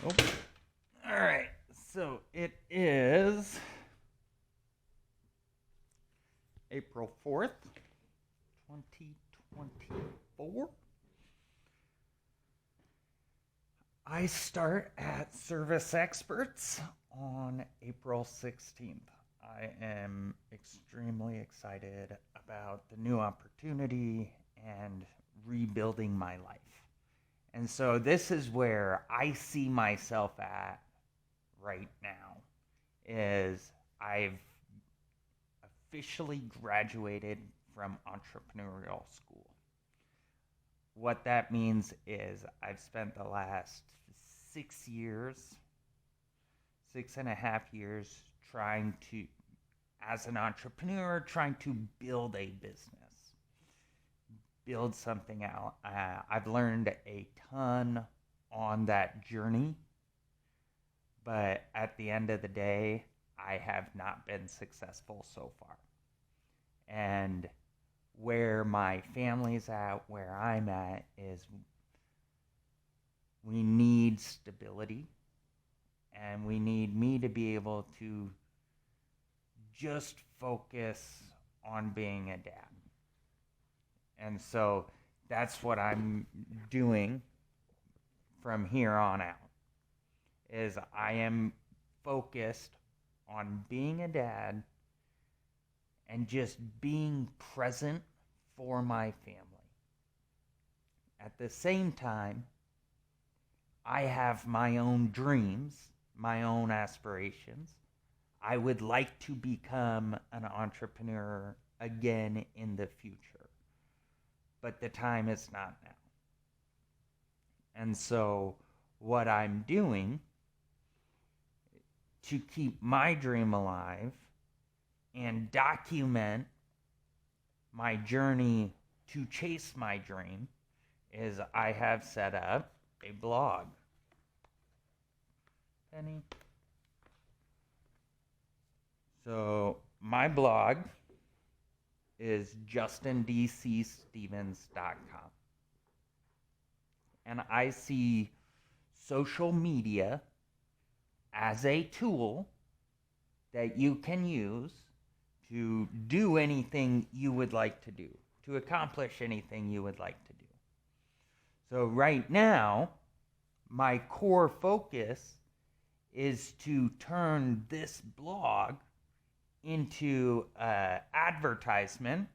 Oh, all right. So it is April 4th, 2024. I start at Service Experts on April 16th. I am extremely excited about the new opportunity and rebuilding my life. And so this is where I see myself at right now is I've officially graduated from entrepreneurial school. What that means is I've spent the last 6 years, 6.5 years trying to, as an entrepreneur, trying to build a business, build something out. I've learned a ton on that journey, but at the end of the day, I have not been successful so far. And where my family's at, where I'm at, is we need stability and we need me to be able to just focus on being a dad. And so that's what I'm doing from here on out is I am focused on being a dad and just being present for my family. At the same time, I have my own dreams, my own aspirations. I would like to become an entrepreneur again in the future, but the time is not now. And so, what I'm doing to keep my dream alive and document my journey to chase my dream is I have set up a blog. Penny. So my blog is justindcstevens.com. And I see social media as a tool that you can use to do anything you would like to do, to accomplish anything you would like to do. So right now, my core focus is to turn this blog into an advertisement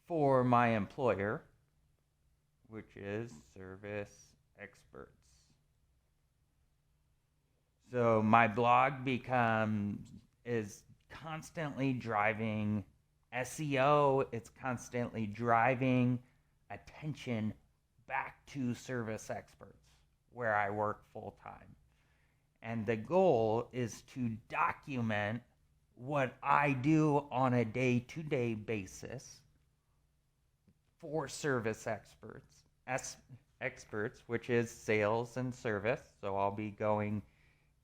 for my employer, which is Service Experts. So my blog is constantly driving SEO. It's constantly driving attention back to Service Experts, where I work full time. And the goal is to document what I do on a day-to-day basis for Service Experts, which is sales and service. So I'll be going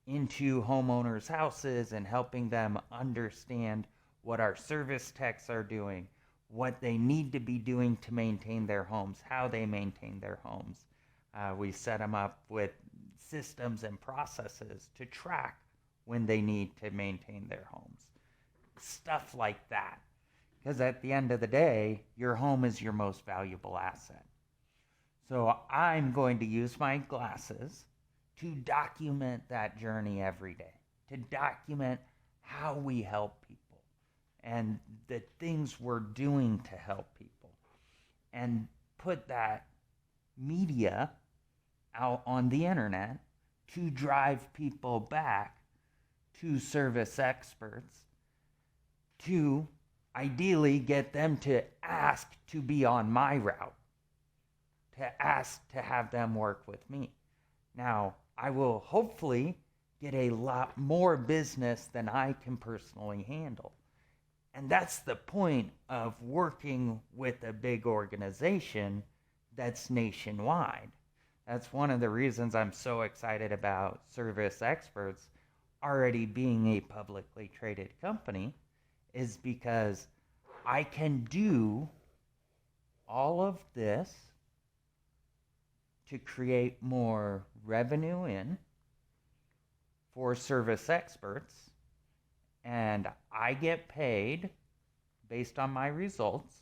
into homeowners' houses and helping them understand what our service techs are doing, what they need to be doing to maintain their homes, how they maintain their homes. We set them up with systems and processes to track when they need to maintain their homes. Stuff like that. Because at the end of the day, your home is your most valuable asset. So I'm going to use my glasses to document that journey every day, to document how we help people and the things we're doing to help people, and put that media out on the internet to drive people back to Service Experts, to ideally get them to ask to be on my route, to ask to have them work with me. Now, I will hopefully get a lot more business than I can personally handle. And that's the point of working with a big organization that's nationwide. That's one of the reasons I'm so excited about Service Experts already being a publicly traded company, is because I can do all of this to create more revenue in for service experts, and I get paid based on my results.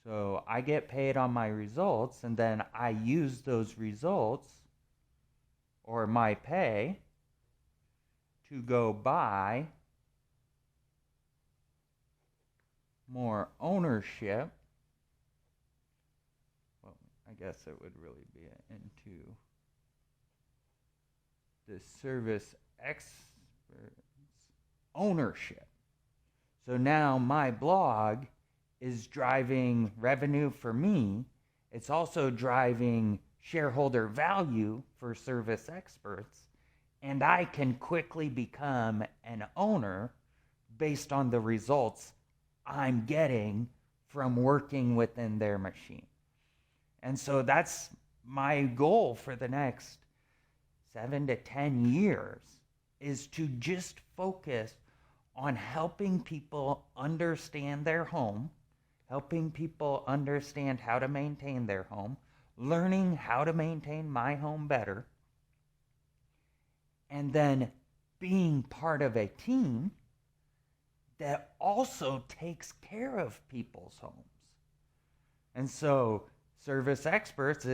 So I get paid on my results, and then I use those results or my pay to go buy more ownership. Well, I guess it would really be into the service experts ownership. So now my blog is driving revenue for me. It's also driving shareholder value for service experts. And I can quickly become an owner based on the results I'm getting from working within their machine. And so that's my goal for the next 7 to 10 years, is to just focus on helping people understand their home, helping people understand how to maintain their home, learning how to maintain my home better, and then being part of a team that also takes care of people's homes. And so service experts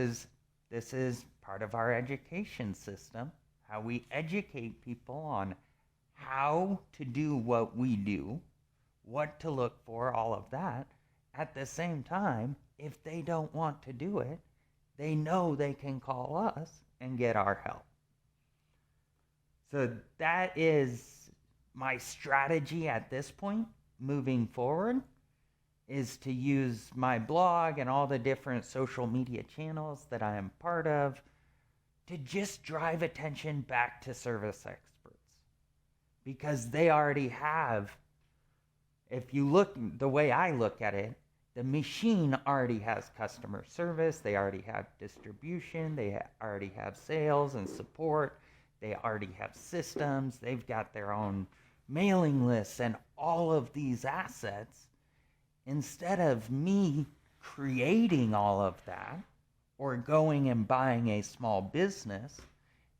this is part of our education system, how we educate people on how to do what we do, what to look for, all of that. At the same time, if they don't want to do it, they know they can call us and get our help. So that is my strategy at this point, moving forward, is to use my blog and all the different social media channels that I am part of to just drive attention back to service experts. Because they already have, if you look, the way I look at it, the machine already has customer service, they already have distribution, they already have sales and support, they already have systems, they've got their own mailing lists and all of these assets. Instead of me creating all of that, or going and buying a small business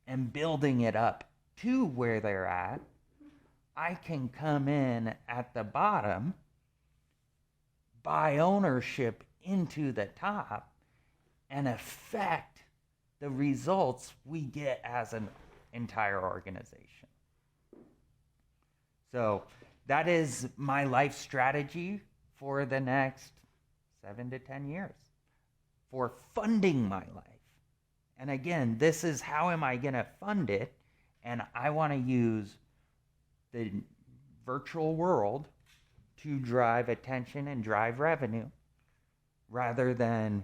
and building it up to where they're at, I can come in at the bottom, buy ownership into the top, and affect the results we get as an entire organization. So that is my life strategy for the next 7 to 10 years for funding my life. And again, this is how am I going to fund it? And I want to use the virtual world to drive attention and drive revenue rather than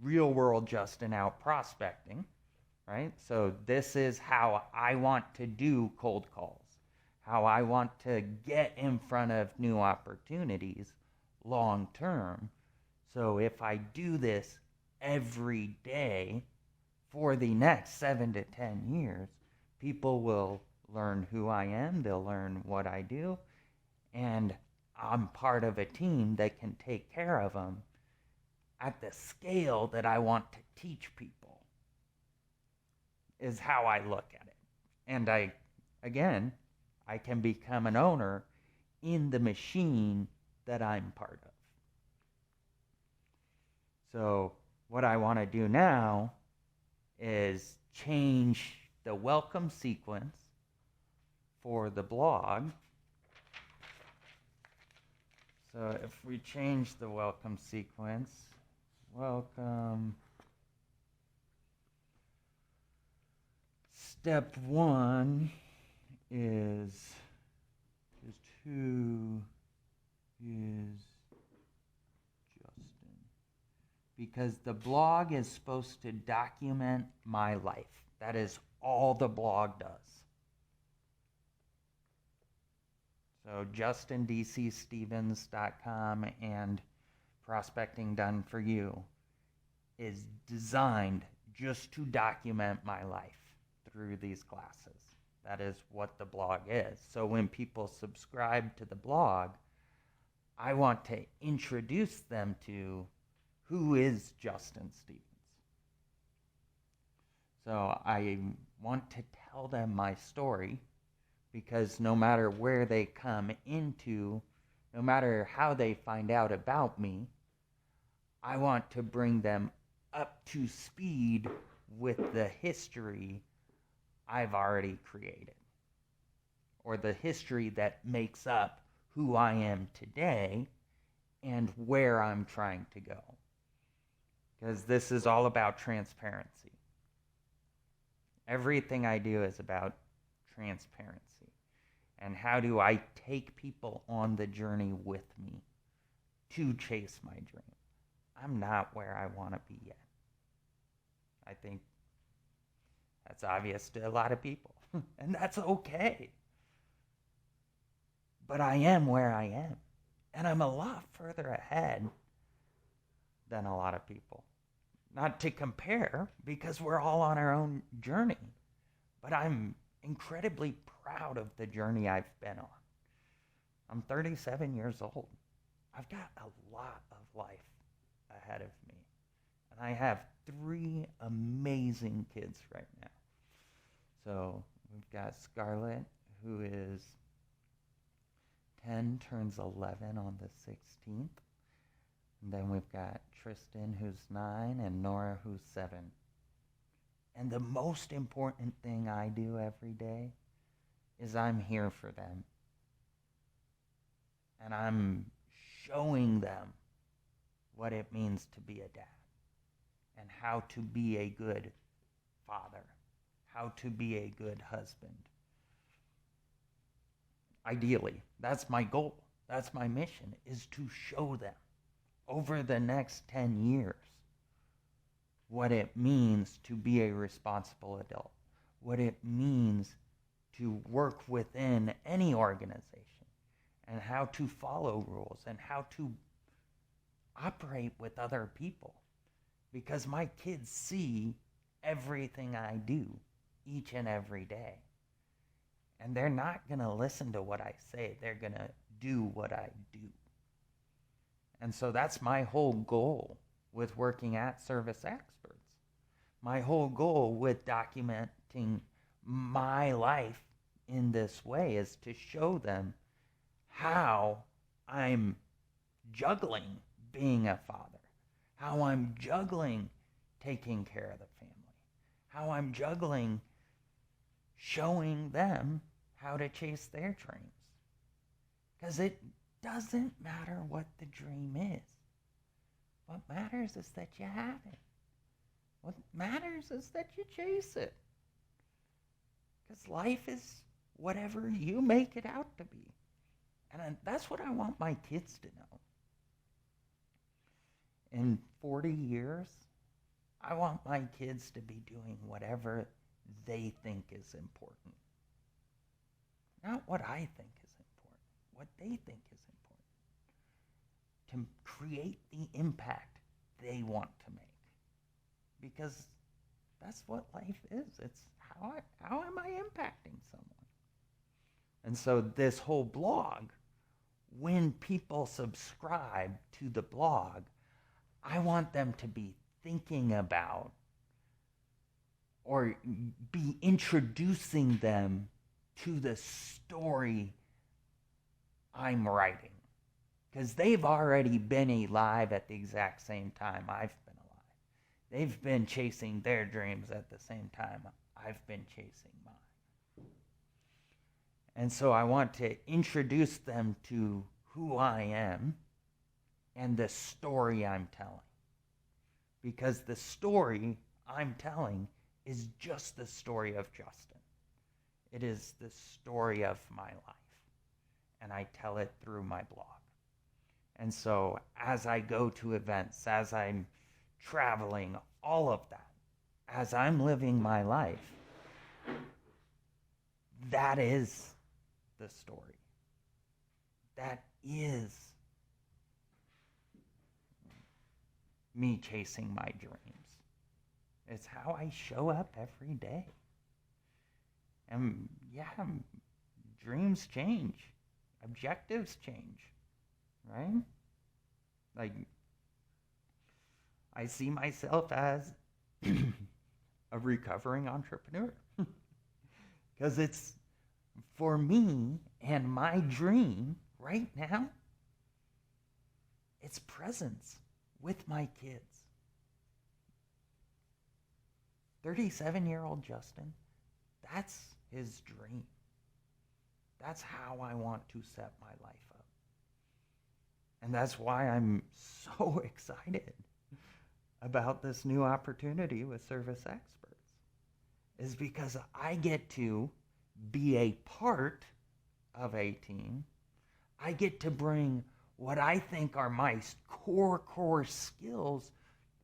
real world just and out prospecting, right? So this is how I want to do cold calls, how I want to get in front of new opportunities long term. So if I do this every day for the next 7 to 10 years, people will learn who I am, they'll learn what I do, and I'm part of a team that can take care of them at the scale that I want to teach people, is how I look at it. And I can become an owner in the machine that I'm part of. So what I want to do now is change the welcome sequence for the blog. So if we change the welcome sequence, welcome, step 1 is who is Justin, because the blog is supposed to document my life. That is all the blog does. So JustinDCStevens.com and Prospecting Done For You is designed just to document my life through these classes. That is what the blog is. So when people subscribe to the blog, I want to introduce them to who is Justin Stevens. So I want to tell them my story, because no matter where they come into, no matter how they find out about me, I want to bring them up to speed with the history I've already created, or the history that makes up who I am today and where I'm trying to go. Because this is all about transparency. Everything I do is about transparency. And how do I take people on the journey with me to chase my dream? I'm not where I want to be yet. I think that's obvious to a lot of people, and that's okay. But I am where I am, and I'm a lot further ahead than a lot of people. Not to compare, because we're all on our own journey, but I'm incredibly proud of the journey I've been on. I'm 37 years old. I've got a lot of life ahead of me, and I have 3 amazing kids right now. So we've got Scarlett, who is 10, turns 11 on the 16th. And then we've got Tristan, who's 9, and Nora, who's 7. And the most important thing I do every day is I'm here for them. And I'm showing them what it means to be a dad, and how to be a good father, how to be a good husband. Ideally, that's my goal. That's my mission, is to show them over the next 10 years what it means to be a responsible adult, what it means to work within any organization, and how to follow rules, and how to operate with other people. Because my kids see everything I do each and every day. And they're not going to listen to what I say. They're going to do what I do. And so that's my whole goal with working at Service Experts. My whole goal with documenting my life in this way is to show them how I'm juggling being a father, how I'm juggling taking care of the family, how I'm juggling showing them how to chase their dreams. Because it doesn't matter what the dream is. What matters is that you have it. What matters is that you chase it. Because life is whatever you make it out to be. And that's what I want my kids to know. In 40 years, I want my kids to be doing whatever they think is important. Not what I think is important, what they think is important. To create the impact they want to make. Because that's what life is. It's how am I impacting someone? And so this whole blog, when people subscribe to the blog, I want them to be thinking about or be introducing them to the story I'm writing. Because they've already been alive at the exact same time I've been alive. They've been chasing their dreams at the same time I've been chasing mine. And so I want to introduce them to who I am and the story I'm telling. Because the story I'm telling is just the story of Justin. It is the story of my life. And I tell it through my blog. And so as I go to events, as I'm traveling, all of that, as I'm living my life, that is the story. That is me chasing my dreams. It's how I show up every day. And yeah, dreams change. Objectives change. right? Like, I see myself as a recovering entrepreneur because it's for me and my dream right now, it's presence with my kids. 37-year-old Justin, that's his dream. That's how I want to set my life up. And that's why I'm so excited about this new opportunity with Service Experts, is because I get to be a part of a team. I get to bring what I think are my core skills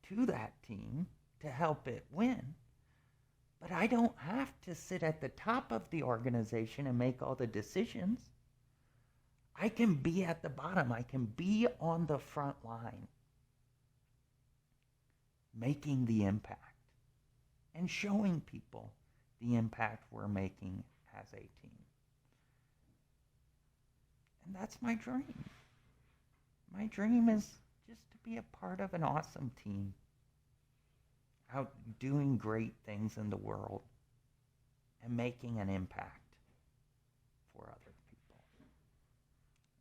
to that team to help it win. But I don't have to sit at the top of the organization and make all the decisions. I can be at the bottom. I can be on the front line, making the impact and showing people the impact we're making as a team. And that's my dream. My dream is just to be a part of an awesome team, out doing great things in the world and making an impact for other people.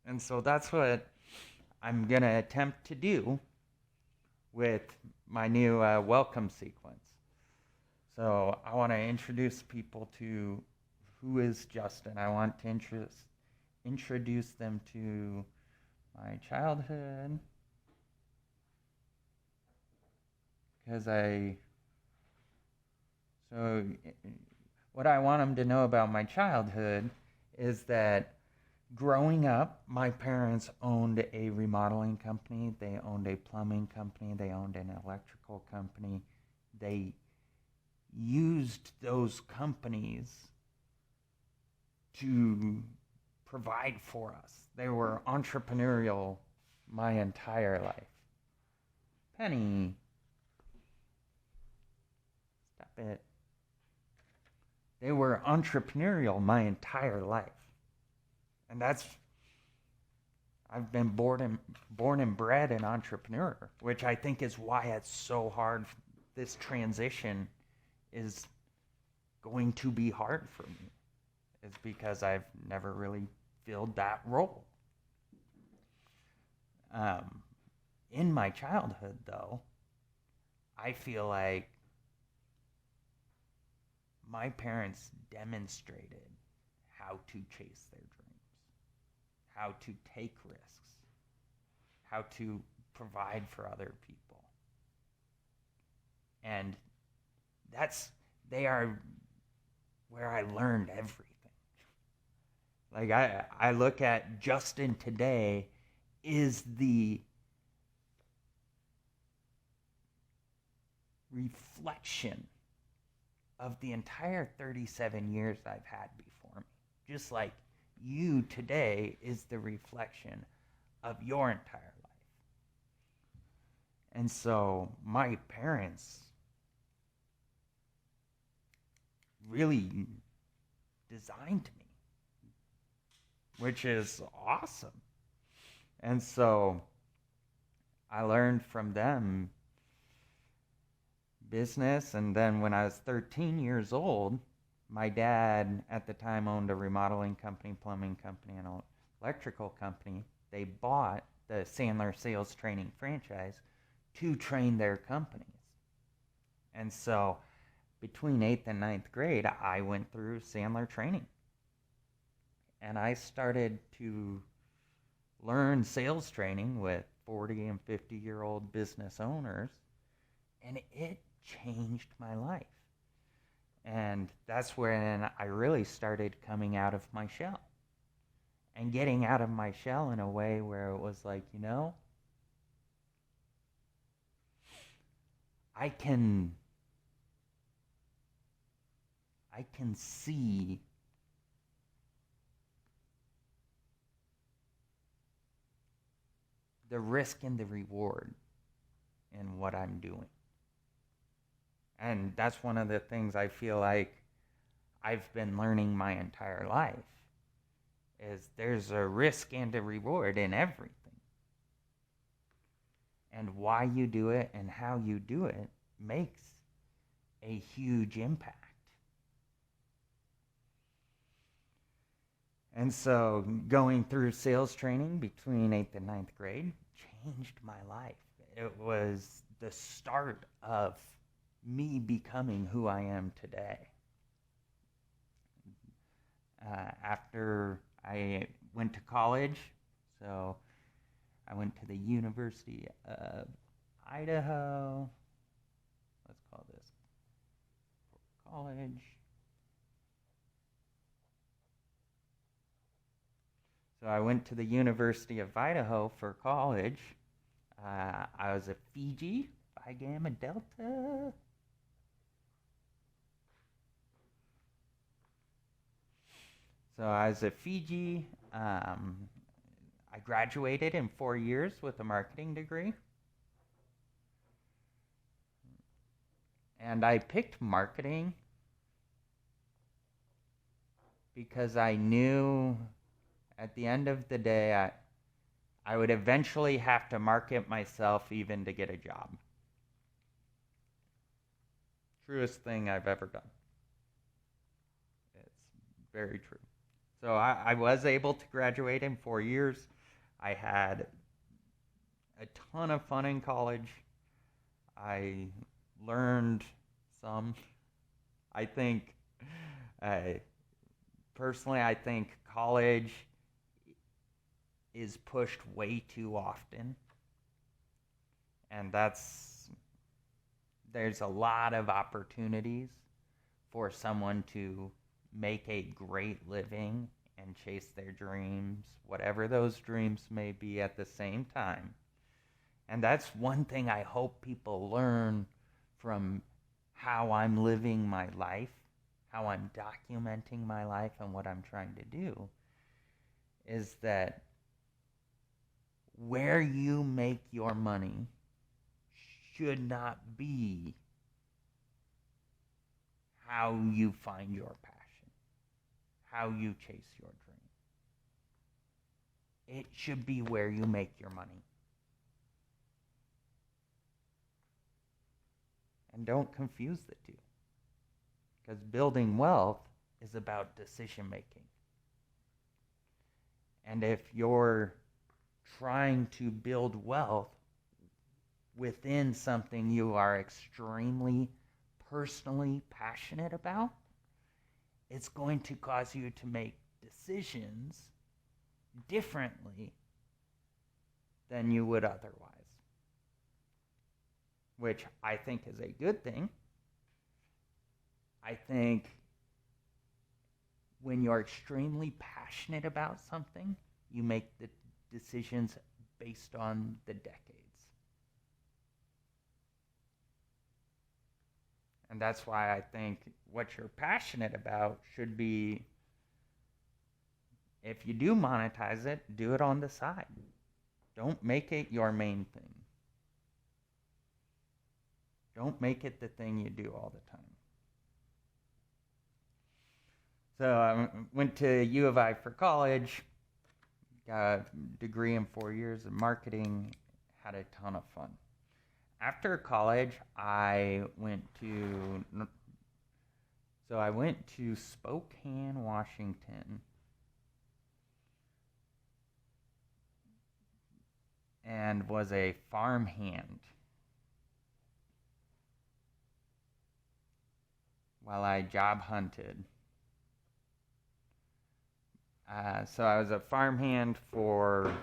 And so that's what I'm going to attempt to do with my new welcome sequence. So I want to introduce people to who is Justin. I want to introduce them to my childhood, because what I want them to know about my childhood is that growing up, my parents owned a remodeling company, they owned a plumbing company, they owned an electrical company. They used those companies to provide for us. They were entrepreneurial my entire life. Penny, stop it. They were entrepreneurial my entire life. And I've been born and bred an entrepreneur, which I think is why it's so hard. This transition is going to be hard for me. It's because I've never really filled that role. In my childhood, though, I feel like my parents demonstrated how to chase their dreams, how to take risks, how to provide for other people. And they are where I learned everything. Like I look at Justin today is the reflection of the entire 37 years I've had before me. Just like you today is the reflection of your entire life. And so my parents really designed me, which is awesome. And so I learned from them business, and then when I was 13 years old, my dad at the time owned a remodeling company, plumbing company, and an electrical company. They bought the Sandler sales training franchise to train their companies. And so between 8th and 9th grade, I went through Sandler training. And I started to learn sales training with 40 and 50-year-old business owners, and it changed my life. And that's when I really started coming out of my shell and getting out of my shell in a way where it was like, I can see the risk and the reward in what I'm doing. And that's one of the things I feel like I've been learning my entire life, is there's a risk and a reward in everything. and why you do it and how you do it makes a huge impact. And so going through sales training between 8th and 9th grade changed my life. It was the start of me becoming who I am today. After I went to college, so I went to the University of Idaho. Let's call this college. So I went to the University of Idaho for college. I was a Fiji, Phi Gamma Delta. So I was a Fiji. I graduated in 4 years with a marketing degree. And I picked marketing because I knew at the end of the day, I would eventually have to market myself even to get a job. Truest thing I've ever done. It's very true. So I was able to graduate in 4 years. I had a ton of fun in college. I learned some. I think, personally, I think college is pushed way too often. And there's a lot of opportunities for someone to make a great living and chase their dreams, whatever those dreams may be at the same time. And that's one thing I hope people learn from how I'm living my life, how I'm documenting my life and what I'm trying to do, is that where you make your money should not be how you find your passion, how you chase your dream. It should be where you make your money. And don't confuse the two. Because building wealth is about decision making. And if you're trying to build wealth within something you are extremely personally passionate about, it's going to cause you to make decisions differently than you would otherwise, which I think is a good thing. I think when you're extremely passionate about something, you make the decisions based on the decades. And that's why I think what you're passionate about should be, if you do monetize it, do it on the side. Don't make it your main thing. Don't make it the thing you do all the time. So I went to U of I for college, got a degree in 4 years of marketing, had a ton of fun. After college, I went to Spokane, Washington, and was a farmhand while I job hunted. So I was a farmhand for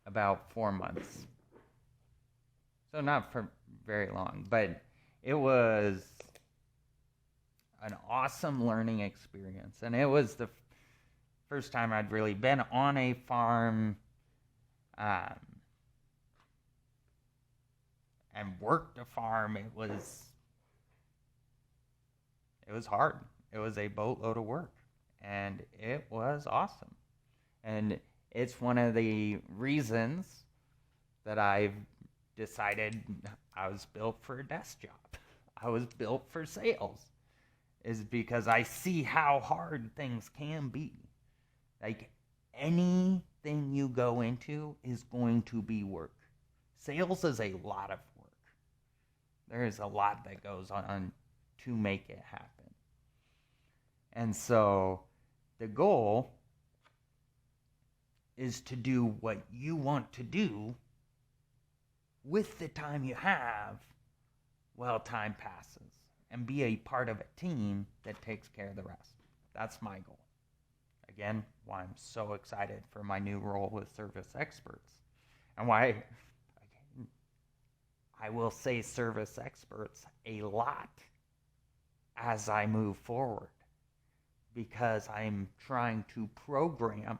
about 4 months. So not for very long, but it was an awesome learning experience. And it was the first time I'd really been on a farm and worked a farm. It was hard. It was a boatload of work. And it was awesome. And it's one of the reasons that I've decided I was built for a desk job. I was built for sales. Is because I see how hard things can be. Like, anything you go into is going to be work. Sales is a lot of work. There is a lot that goes on to make it happen. And so the goal is to do what you want to do with the time you have while time passes, and be a part of a team that takes care of the rest. That's my goal. Again, why I'm so excited for my new role with service experts, and why I will say service experts a lot as I move forward, because I'm trying to program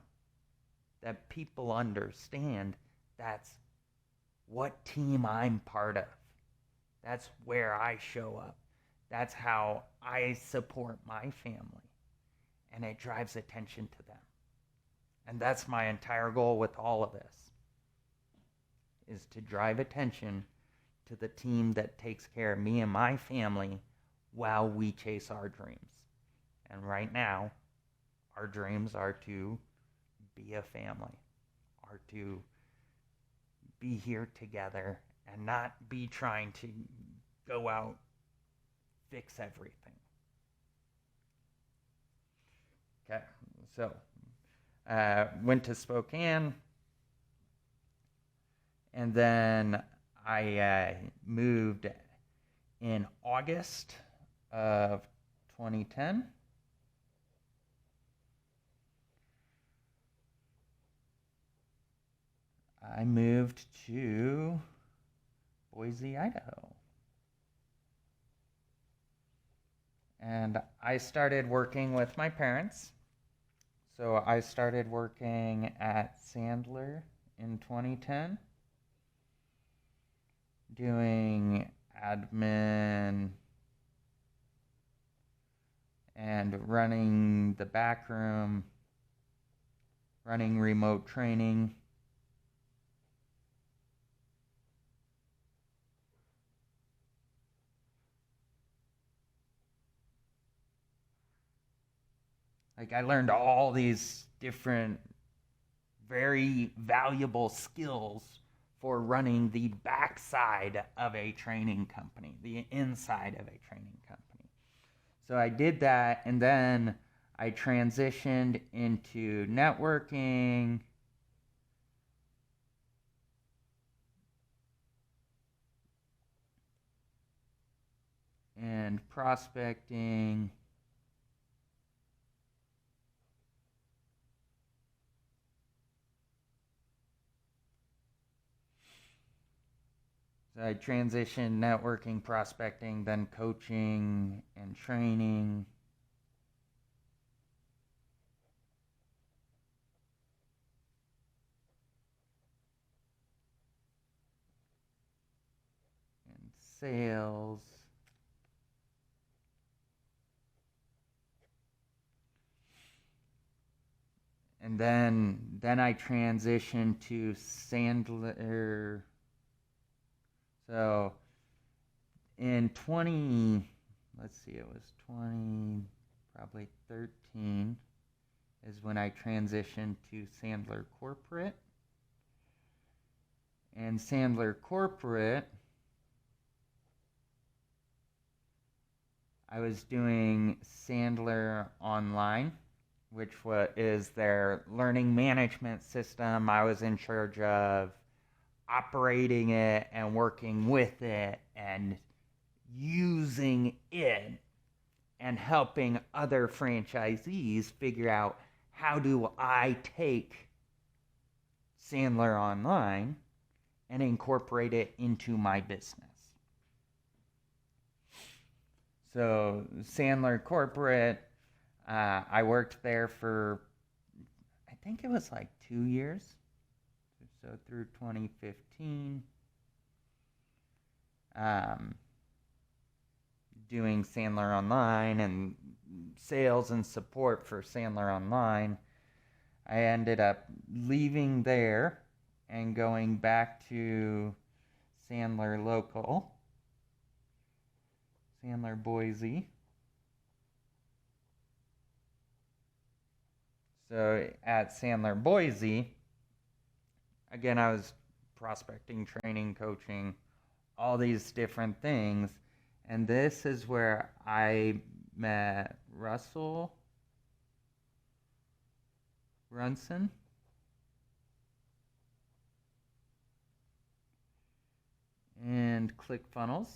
that people understand that's what team I'm part of. That's where I show up. That's how I support my family. And it drives attention to them. And that's my entire goal with all of this, is to drive attention to the team that takes care of me and my family while we chase our dreams. And right now, our dreams are to be a family, are to be here together and not be trying to go out, fix everything. Okay, so went to Spokane, and then I moved in August of 2010. I moved to Boise, Idaho. And I started working with my parents. So I started working at Sandler in 2010, doing admin and running the back room, running remote training. Like, I learned all these different, very valuable skills for running the backside of a training company, the inside of a training company. So I did that, and then I transitioned into networking, and prospecting, so I transitioned networking, prospecting, then coaching and training. And sales. And then I transitioned to Sandler. So in it was probably 13 is when I transitioned to Sandler Corporate. And Sandler Corporate, I was doing Sandler Online, which is their learning management system. I was in charge of operating it and working with it and using it and helping other franchisees figure out, how do I take Sandler Online and incorporate it into my business. So Sandler Corporate, I worked there for, I think it was like 2 years. So through 2015, doing Sandler Online and sales and support for Sandler Online. I ended up leaving there and going back to Sandler Local, Sandler Boise. So at Sandler Boise, again, I was prospecting, training, coaching, all these different things. And this is where I met Russell Brunson. And ClickFunnels.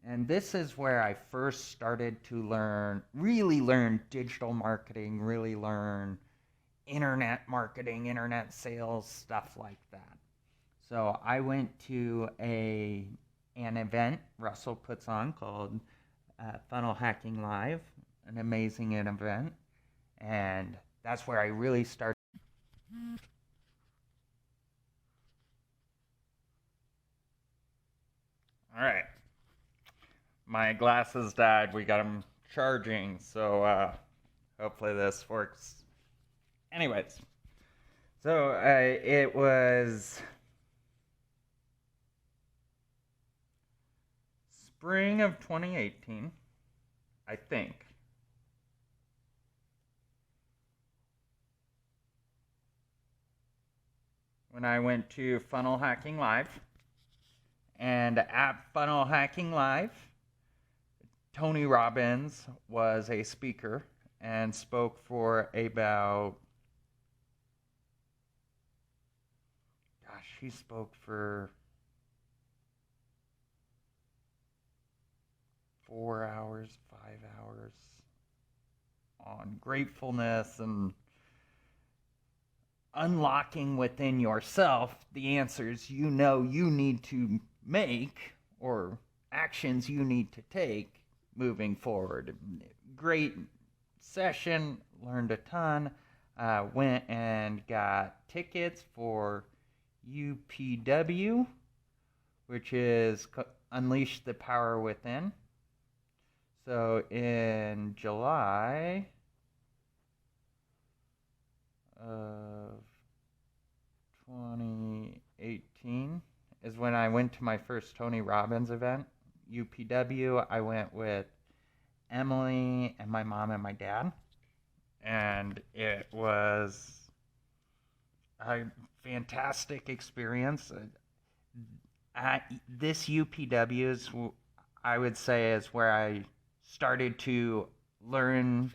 And this is where I first started to really learn digital marketing, really learn internet marketing, internet sales, stuff like that. So I went to an event Russell puts on called Funnel Hacking Live, an amazing event. And that's where I really started. All right. My glasses died. We got them charging, so hopefully this works. Anyways, so it was spring of 2018, I think. When I went to Funnel Hacking Live. And at Funnel Hacking Live, Tony Robbins was a speaker and spoke for he spoke for 4 hours, 5 hours on gratefulness and unlocking within yourself the answers you know you need to make or actions you need to take moving forward. Great session, learned a ton. Went and got tickets for UPW, which is Unleash the Power Within. So in July of 2018 is when I went to my first Tony Robbins event, UPW. I went with Emily and my mom and my dad, and it was a fantastic experience. This UPW is, I would say, is where I started to learn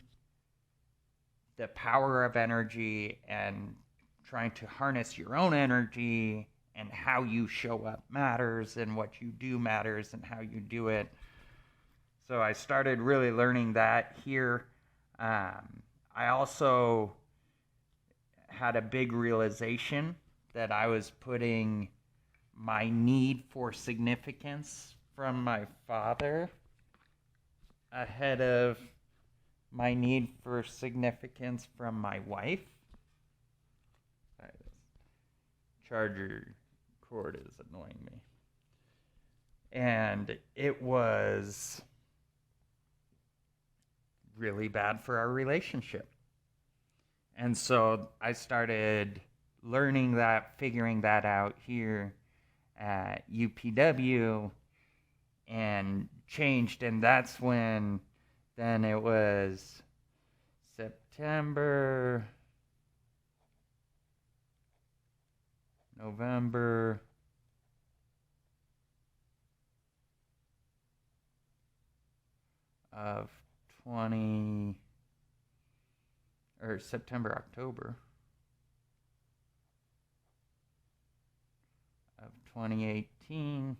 the power of energy and trying to harness your own energy, and how you show up matters, and what you do matters, and how you do it. So I started really learning that here. I also had a big realization that I was putting my need for significance from my father ahead of my need for significance from my wife. Sorry, this charger cord is annoying me. And it was really bad for our relationship. And so I started learning that, figuring that out here at UPW, and changed. And that's when, then it was September, November, of September, October of 2018,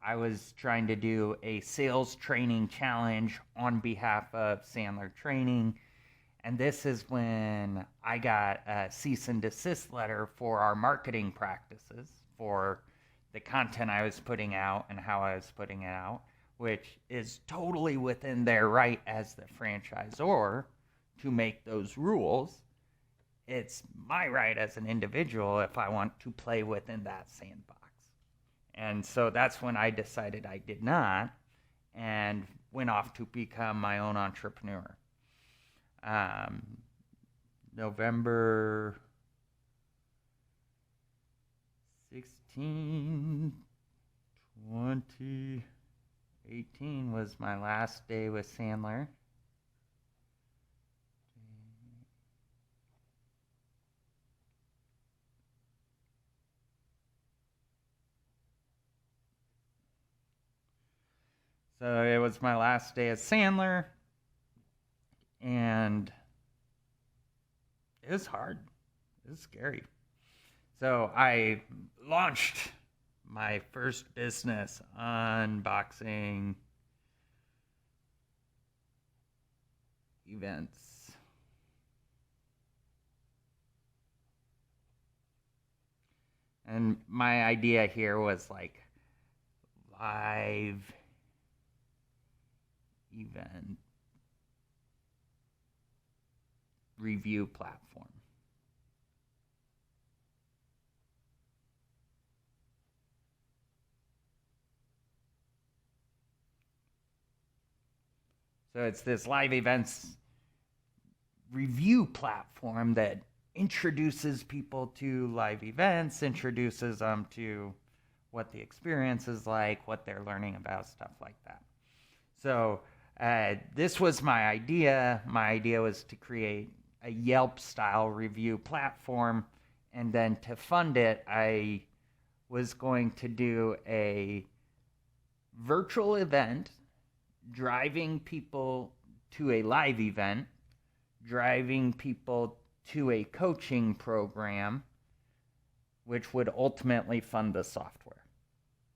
I was trying to do a sales training challenge on behalf of Sandler Training. And this is when I got a cease and desist letter for our marketing practices, for the content I was putting out and how I was putting it out, which is totally within their right as the franchisor to make those rules. It's my right as an individual if I want to play within that sandbox. And so that's when I decided I did not, and went off to become my own entrepreneur. November 16, 2018. 18 was my last day with Sandler. So it was my last day at Sandler, and it was hard. It was scary. So I launched my first business, unboxing events. And my idea here was like live event review platform. So it's this live events review platform that introduces people to live events, introduces them to what the experience is like, what they're learning about, stuff like that. So this was my idea. My idea was to create a Yelp-style review platform, and then to fund it, I was going to do a virtual event, driving people to a live event, driving people to a coaching program, which would ultimately fund the software.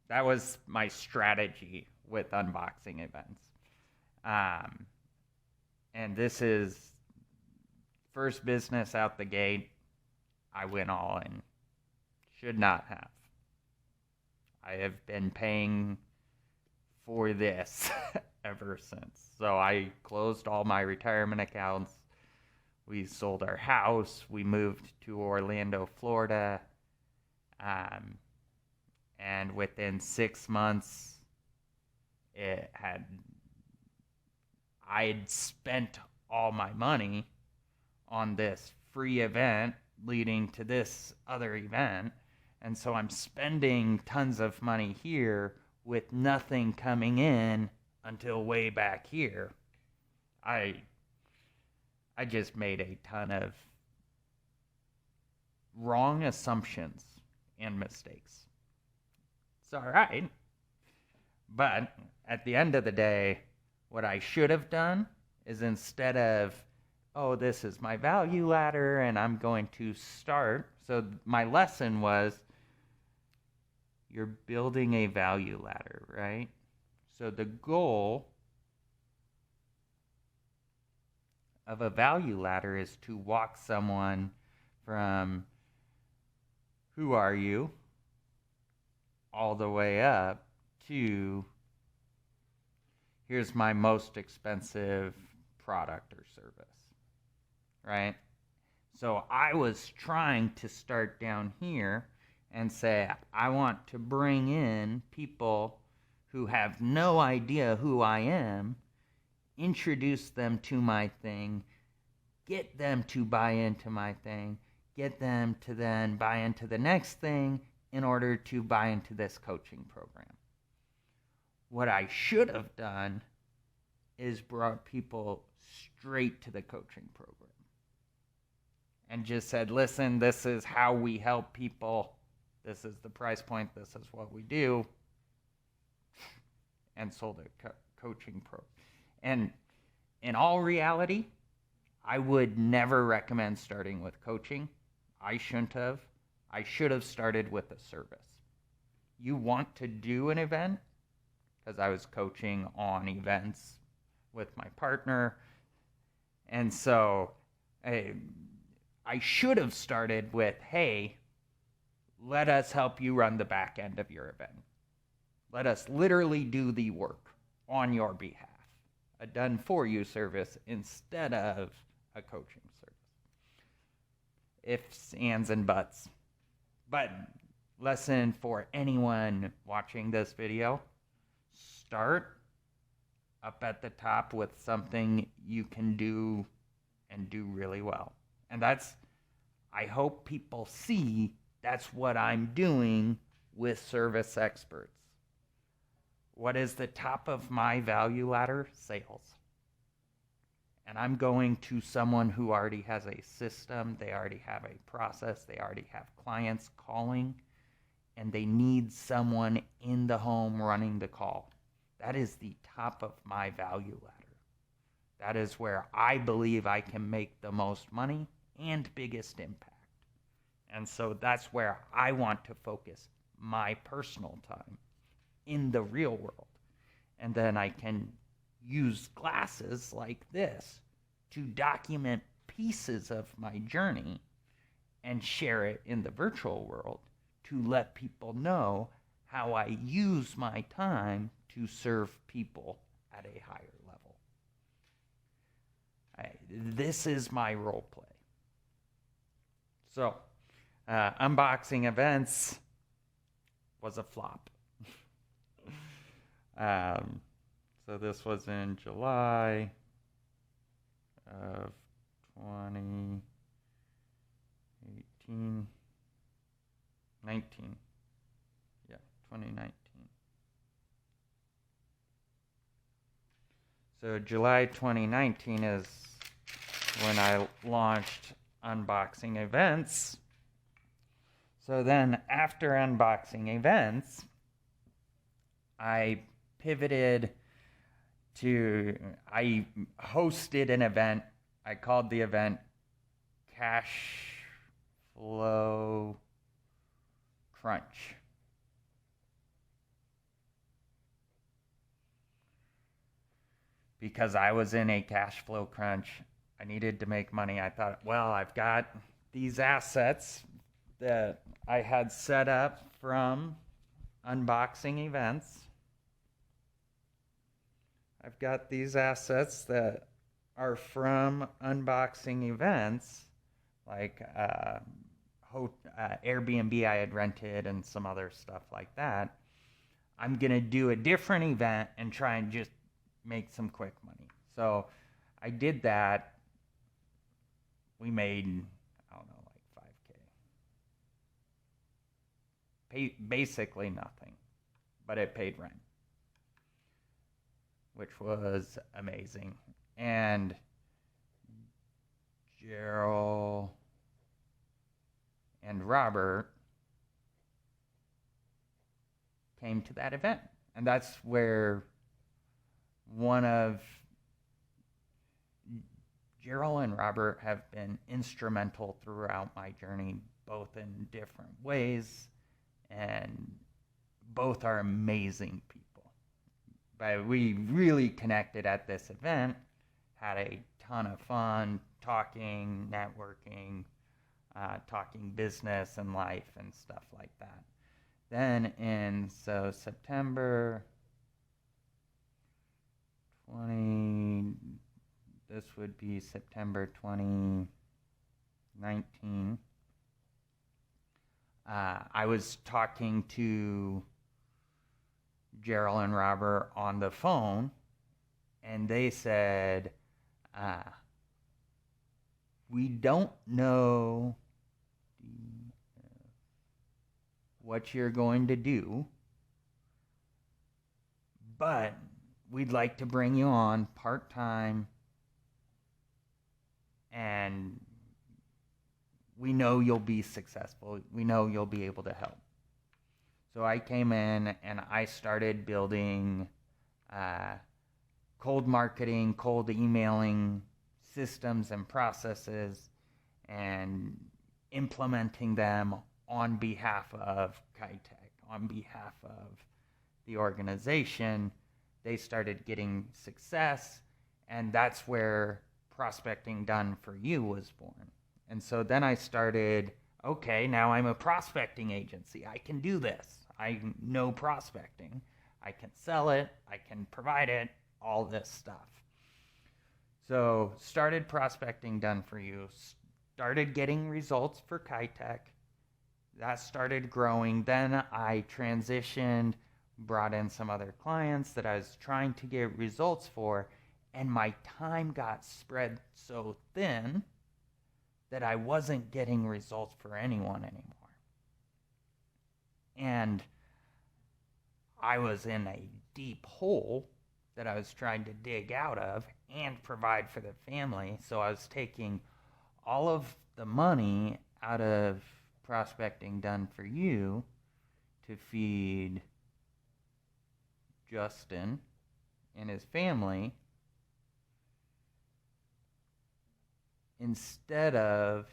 That was my strategy with unboxing events. And this is first business out the gate. I went all in. Should not have. I have been paying for this ever since. So I closed all my retirement accounts. We sold our house. We moved to Orlando, Florida. And within 6 months, I'd spent all my money on this free event leading to this other event. And so I'm spending tons of money here with nothing coming in until way back here. I just made a ton of wrong assumptions and mistakes. It's all right. But at the end of the day, what I should have done is, instead of, oh, this is my value ladder and I'm going to start. So my lesson was, you're building a value ladder, right? So the goal of a value ladder is to walk someone from who are you all the way up to here's my most expensive product or service, right? So I was trying to start down here and say, I want to bring in people who have no idea who I am, introduce them to my thing, get them to buy into my thing, get them to then buy into the next thing in order to buy into this coaching program. What I should have done is brought people straight to the coaching program and just said, listen, this is how we help people. This is the price point. This is what we do. And sold a coaching program. And in all reality, I would never recommend starting with coaching. I shouldn't have. I should have started with a service. You want to do an event, because I was coaching on events with my partner. And so I should have started with, hey, let us help you run the back end of your event. Let us literally do the work on your behalf. A done-for-you service instead of a coaching service. Ifs, ands, and buts. But lesson for anyone watching this video, start up at the top with something you can do and do really well. And that's, I hope people see, that's what I'm doing with service experts. what is the top of my value ladder? Sales. And I'm going to someone who already has a system, they already have a process, they already have clients calling, and they need someone in the home running the call. That is the top of my value ladder. That is where I believe I can make the most money and biggest impact. And so that's where I want to focus my personal time in the real world. And then I can use classes like this to document pieces of my journey and share it in the virtual world to let people know how I use my time to serve people at a higher level. This is my role play. So, unboxing events was a flop. So this was in July of 19. Yeah, 2019. So July 2019 is when I launched unboxing events. So then after unboxing events, I pivoted to, I hosted an event. I called the event Cash Flow Crunch. Because I was in a cash flow crunch. I needed to make money. I thought, well, I've got these assets that I had set up from unboxing events. I've got these assets that are from unboxing events, like Airbnb I had rented and some other stuff like that. I'm going to do a different event and try and just make some quick money. So I did that. We made, I don't know, like 5K. Basically nothing, but it paid rent, which was amazing. And Gerald and Robert came to that event. And that's where one of Gerald and Robert have been instrumental throughout my journey, both in different ways, and both are amazing people. But we really connected at this event, had a ton of fun talking, networking, talking business and life and stuff like that. Then September 20, this would be September 2019. I was talking to Gerald and Robert on the phone, and they said, we don't know what you're going to do, but we'd like to bring you on part-time, and we know you'll be successful. We know you'll be able to help. So I came in and I started building cold marketing, cold emailing systems and processes and implementing them on behalf of Kitech, on behalf of the organization. They started getting success, and that's where Prospecting Done For You was born. And so then I started, okay, now I'm a prospecting agency. I can do this. I know prospecting. I can sell it. I can provide it, all this stuff. So started Prospecting Done For You, started getting results for Kitech. That started growing. Then I transitioned, brought in some other clients that I was trying to get results for, and my time got spread so thin that I wasn't getting results for anyone anymore. And I was in a deep hole that I was trying to dig out of and provide for the family. So I was taking all of the money out of prospecting done for you to feed Justin and his family instead of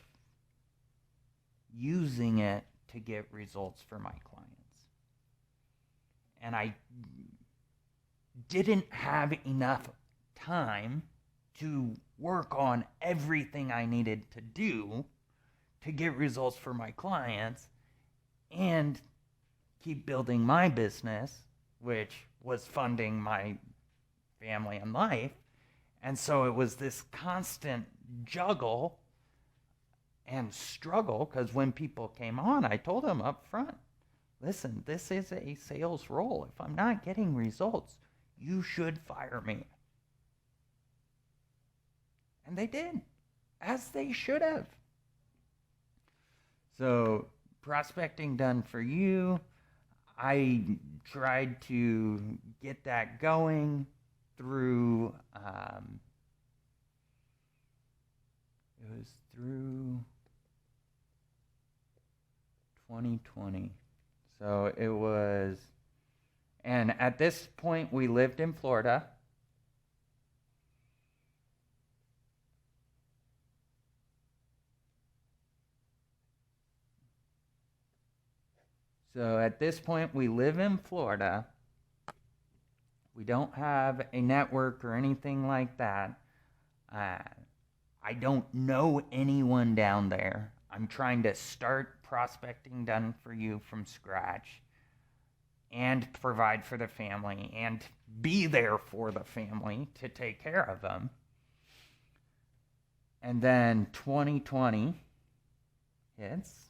using it to get results for my clients. And I didn't have enough time to work on everything I needed to do to get results for my clients and keep building my business, which was funding my family and life. And so it was this constant juggle and struggle, because when people came on, I told them up front, listen, this is a sales role. If I'm not getting results, you should fire me. And they did, as they should have. So, prospecting done for you, I tried to get that going through, it was through 2020. So it was, and at this point we lived in Florida. So at this point we live in Florida. We don't have a network or anything like that. I don't know anyone down there. I'm trying to start prospecting done for you from scratch and provide for the family and be there for the family to take care of them. And then 2020 hits.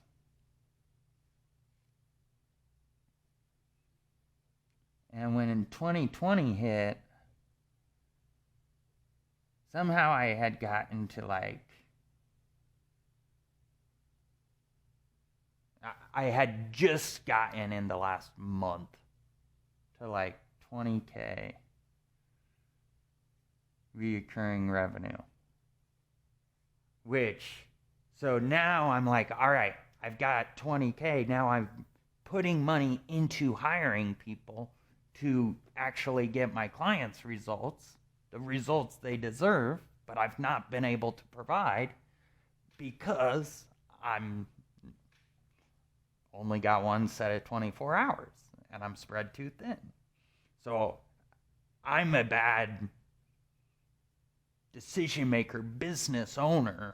And when 2020 hit, somehow I had gotten to I had just gotten in the last month to $20,000 recurring revenue. So now I'm like, all right, I've got $20,000. Now I'm putting money into hiring people to actually get my clients results, the results they deserve, but I've not been able to provide because I'm only got one set of 24 hours and I'm spread too thin. So I'm a bad decision maker, business owner.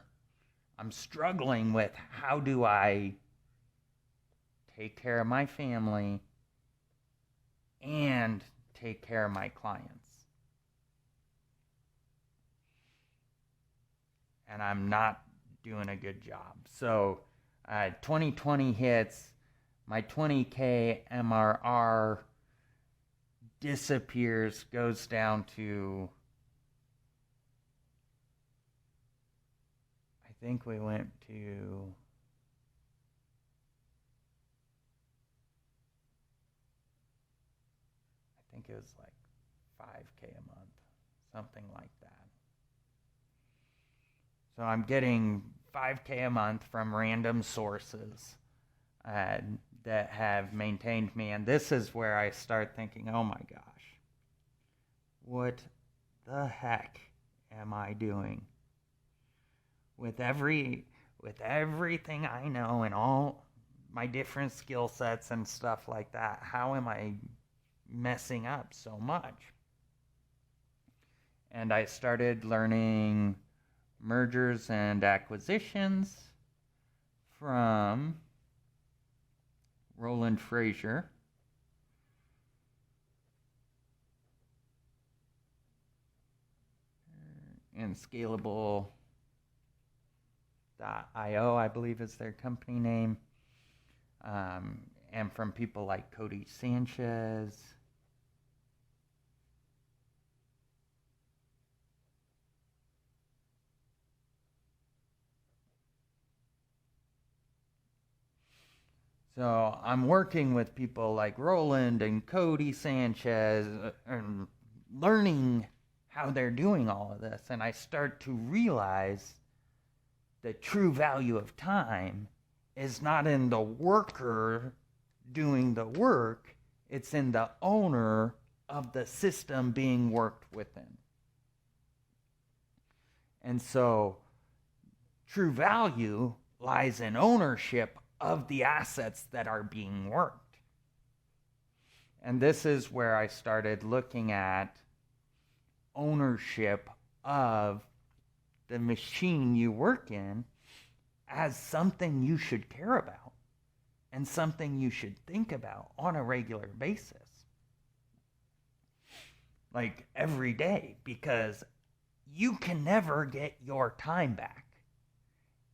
I'm struggling with how do I take care of my family and take care of my clients. And I'm not doing a good job. So 2020 hits, my $20,000 MRR disappears, goes down to, I think we went to, I think it was $5,000 a month, something like that. So I'm getting $5,000 a month from random sources that have maintained me. And this is where I start thinking, oh my gosh, what the heck am I doing? With everything I know and all my different skill sets and stuff like that, how am I messing up so much? And I started learning mergers and acquisitions from Roland Frazier. And Scalable.io, I believe is their company name. And from people like Cody Sanchez. So I'm working with people like Roland and Cody Sanchez and learning how they're doing all of this. And I start to realize the true value of time is not in the worker doing the work, it's in the owner of the system being worked within. And so true value lies in ownership of the assets that are being worked. And this is where I started looking at ownership of the machine you work in as something you should care about and something you should think about on a regular basis. Like every day, because you can never get your time back.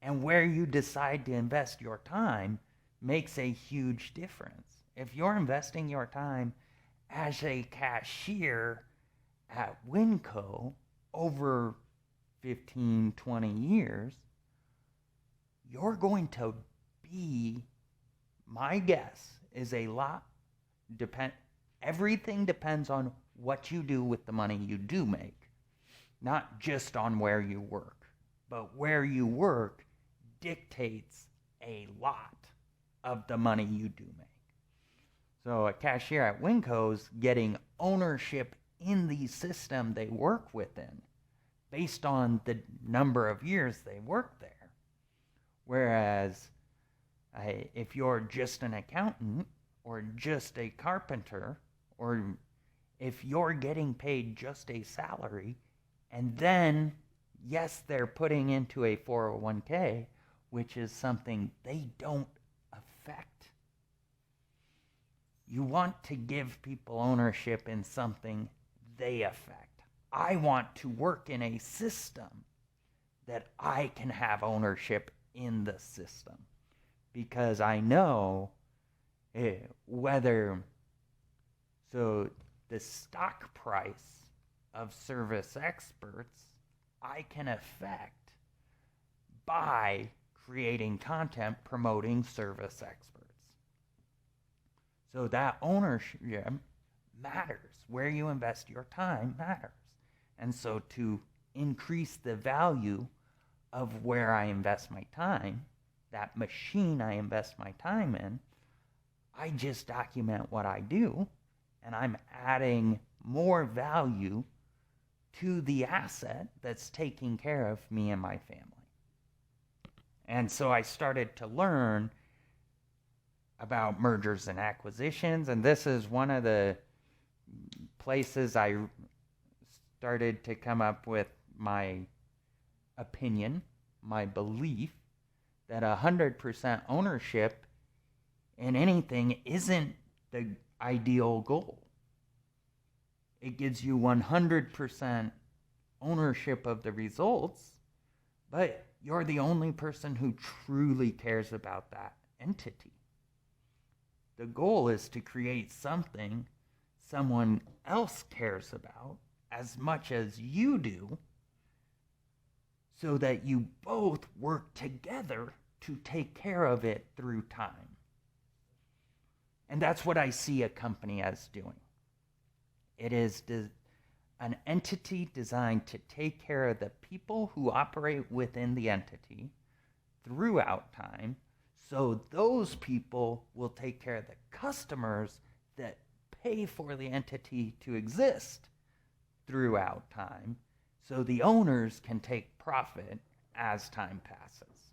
And where you decide to invest your time makes a huge difference. If you're investing your time as a cashier at Winco over 15, 20 years, you're going to be, my guess is a lot, everything depends on what you do with the money you do make, not just on where you work, but where you work dictates a lot of the money you do make. So a cashier at Winco's getting ownership in the system they work within based on the number of years they work there. Whereas if you're just an accountant or just a carpenter, or if you're getting paid just a salary, and then, yes, they're putting into a 401k, which is something they don't affect. You want to give people ownership in something they affect. I want to work in a system that I can have ownership in the system, because I know whether, so the stock price of Service Experts I can affect by creating content promoting Service Experts. So that ownership matters. Where you invest your time matters. And so to increase the value of where I invest my time, that machine I invest my time in, I just document what I do, and I'm adding more value to the asset that's taking care of me and my family. And so I started to learn about mergers and acquisitions, and this is one of the places I started to come up with my opinion, my belief that 100% ownership in anything isn't the ideal goal. It gives you 100% ownership of the results, but you're the only person who truly cares about that entity. The goal is to create something someone else cares about as much as you do, so that you both work together to take care of it through time. And that's what I see a company as doing. It is an entity designed to take care of the people who operate within the entity throughout time, so those people will take care of the customers that pay for the entity to exist throughout time, so the owners can take profit as time passes.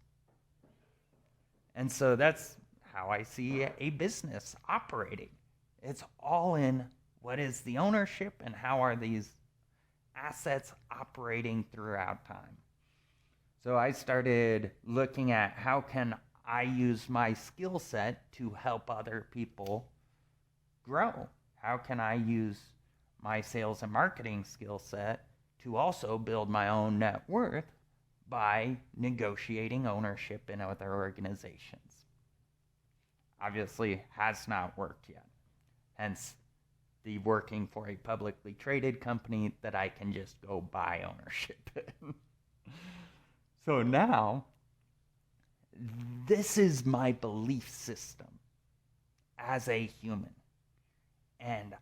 And so that's how I see a business operating. It's all in what is the ownership and how are these assets operating throughout time. So I started looking at how can I use my skill set to help other people grow? How can I use my sales and marketing skill set to also build my own net worth by negotiating ownership in other organizations? Obviously has not worked yet. Hence the working for a publicly traded company that I can just go buy ownership in. So now, this is my belief system. as a human. And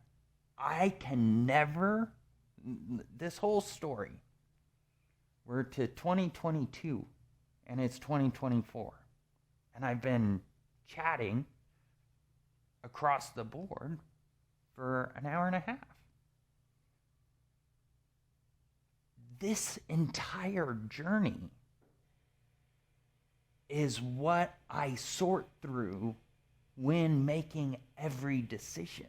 I can never, this whole story, we're to 2022 and it's 2024. And I've been chatting across the board for an hour and a half. This entire journey is what I sort through when making every decision.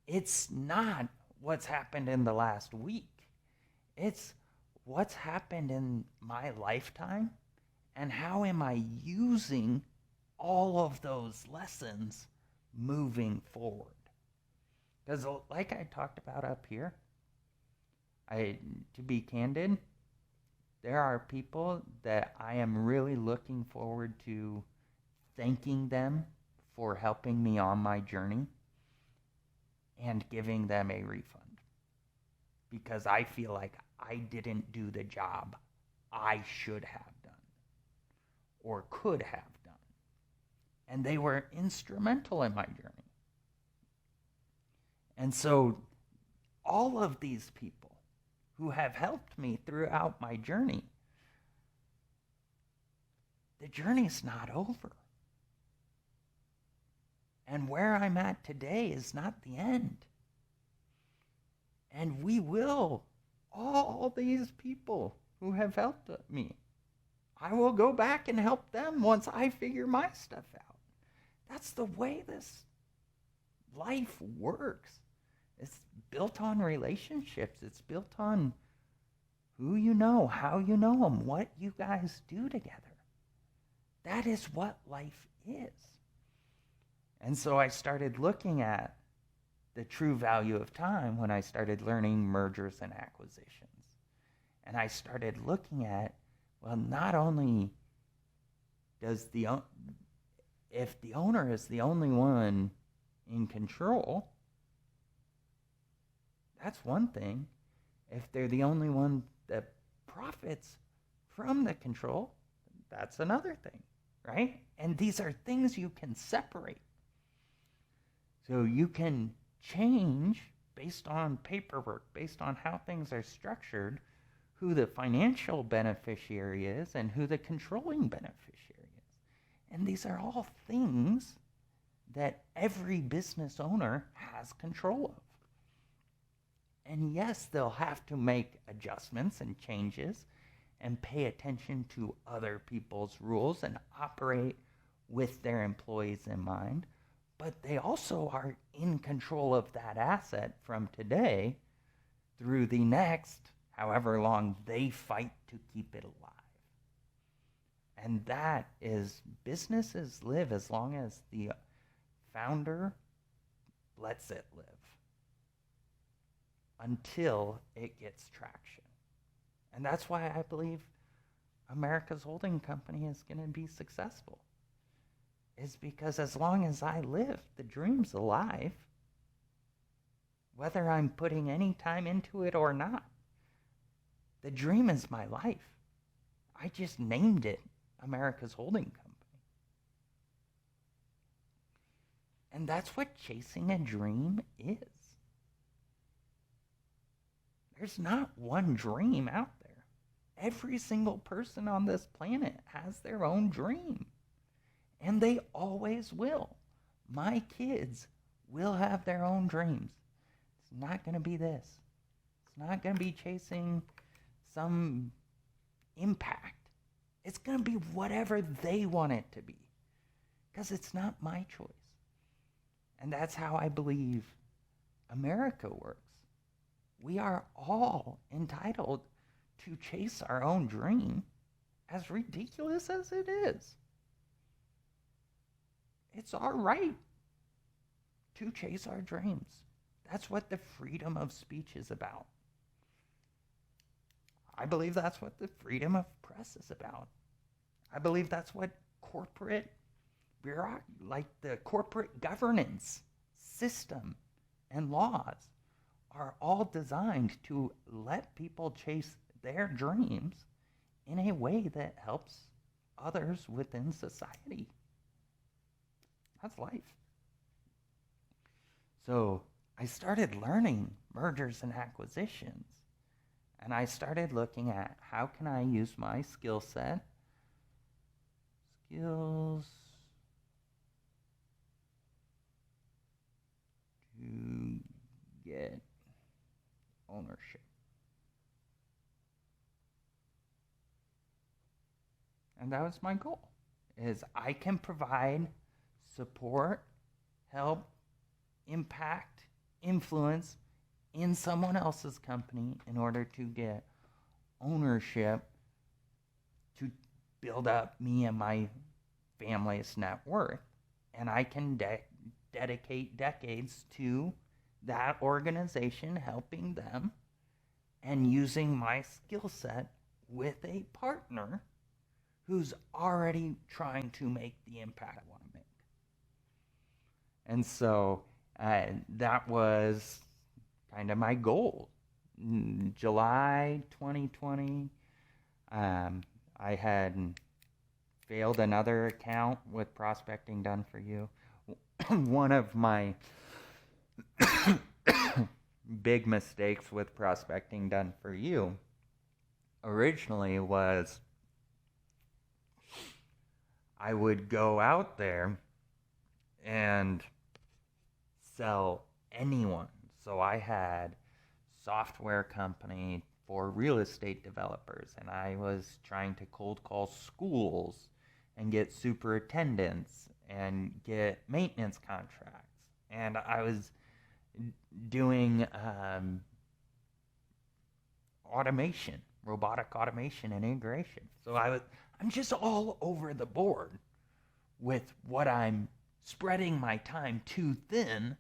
It's not what's happened in the last week. It's what's happened in my lifetime and how am I using all of those lessons moving forward. Because like I talked about up here, to be candid, there are people that I am really looking forward to thanking them for helping me on my journey and giving them a refund. Because I feel like I didn't do the job I should have done or could have done. And they were instrumental in my journey. And so all of these people who have helped me throughout my journey, the journey's not over. And where I'm at today is not the end. And we will, all these people who have helped me, I will go back and help them once I figure my stuff out. That's the way this life works. It's built on relationships. It's built on who you know, how you know them, what you guys do together. That is what life is. And so I started looking at the true value of time when I started learning mergers and acquisitions. And I started looking at, well, not only does if the owner is the only one in control, that's one thing. If they're the only one that profits from the control, that's another thing, right? And these are things you can separate. So you can change based on paperwork, based on how things are structured, who the financial beneficiary is and who the controlling beneficiary is. And these are all things that every business owner has control of. And yes, they'll have to make adjustments and changes and pay attention to other people's rules and operate with their employees in mind. But they also are in control of that asset from today through the next however long they fight to keep it alive. And that is, businesses live as long as the founder lets it live, until it gets traction. And that's why I believe America's holding company is going to be successful. Is because as long as I live, the dream's alive, whether I'm putting any time into it or not. The dream is my life. I just named it America's holding company. And that's what chasing a dream is. There's not one dream out there. Every single person on this planet has their own dream. And they always will. My kids will have their own dreams. It's not going to be this. It's not going to be chasing some impact. It's going to be whatever they want it to be. Because it's not my choice. And that's how I believe America works. We are all entitled to chase our own dream, as ridiculous as it is. It's our right to chase our dreams. That's what the freedom of speech is about. I believe that's what the freedom of press is about. I believe that's what corporate bureaucracy, like the corporate governance system and laws, are all designed to let people chase their dreams in a way that helps others within society. That's life. So I started learning mergers and acquisitions. And I started looking at how can I use my skill set, skills, to get ownership. And that was my goal, is I can provide support, help, impact, influence in someone else's company in order to get ownership to build up me and my family's net worth. And I can dedicate decades to that organization, helping them and using my skill set with a partner who's already trying to make the impact I want to make. And so that was kind of my goal. July 2020, I had failed another account with Prospecting Done For You. One of my big mistakes with Prospecting Done For You originally was I would go out there and sell anyone. So I had software company for real estate developers, and I was trying to cold call schools and get superintendents and get maintenance contracts. And I was doing automation, robotic automation and integration. So I'm just all over the board with what I'm spreading my time too thin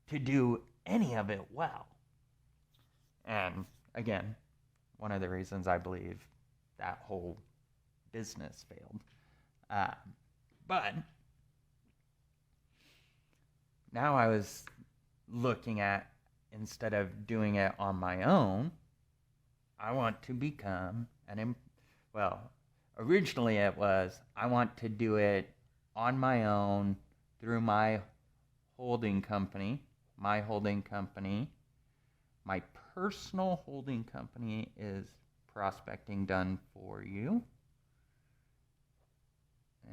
to do any of it well. And again, one of the reasons I believe that whole business failed. But now I was looking at, instead of doing it on my own, I want to become originally it was, I want to do it on my own through my holding company. My personal holding company is Prospecting Done For You.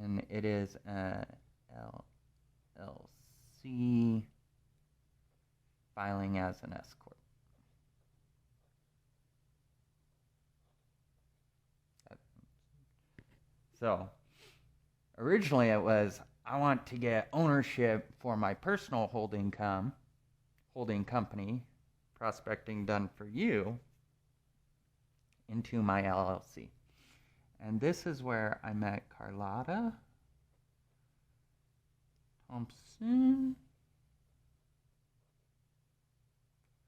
And it is a LLC filing as an S Corp. So originally it was, I want to get ownership for my personal holding company, Prospecting Done For You, into my LLC. And this is where I met Carlotta Thompson,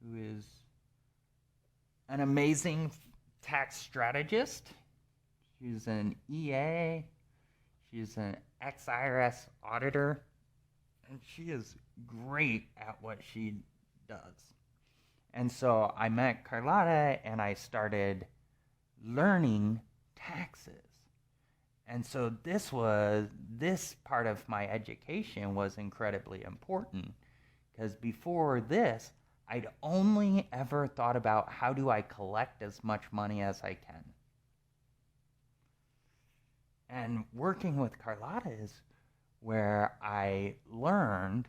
who is an amazing tax strategist. She's an EA, she's an ex-IRS auditor, and she is great at what she does. And so I met Carlotta and I started learning taxes. And so this part of my education was incredibly important, because before this, I'd only ever thought about how do I collect as much money as I can. And working with Carlotta is where I learned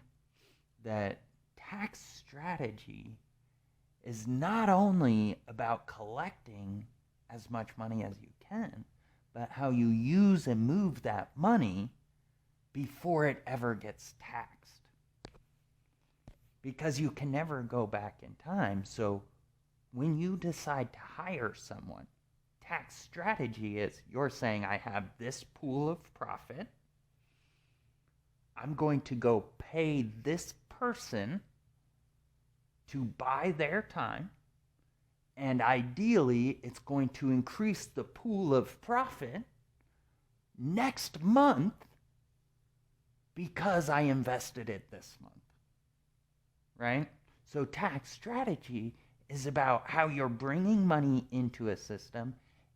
that tax strategy is not only about collecting as much money as you can, but how you use and move that money before it ever gets taxed. Because you can never go back in time. So when you decide to hire someone, tax strategy is you're saying, I have this pool of profit. I'm going to go pay this person to buy their time. And ideally, it's going to increase the pool of profit next month because I invested it this month. Right? So tax strategy is about how you're bringing money into a system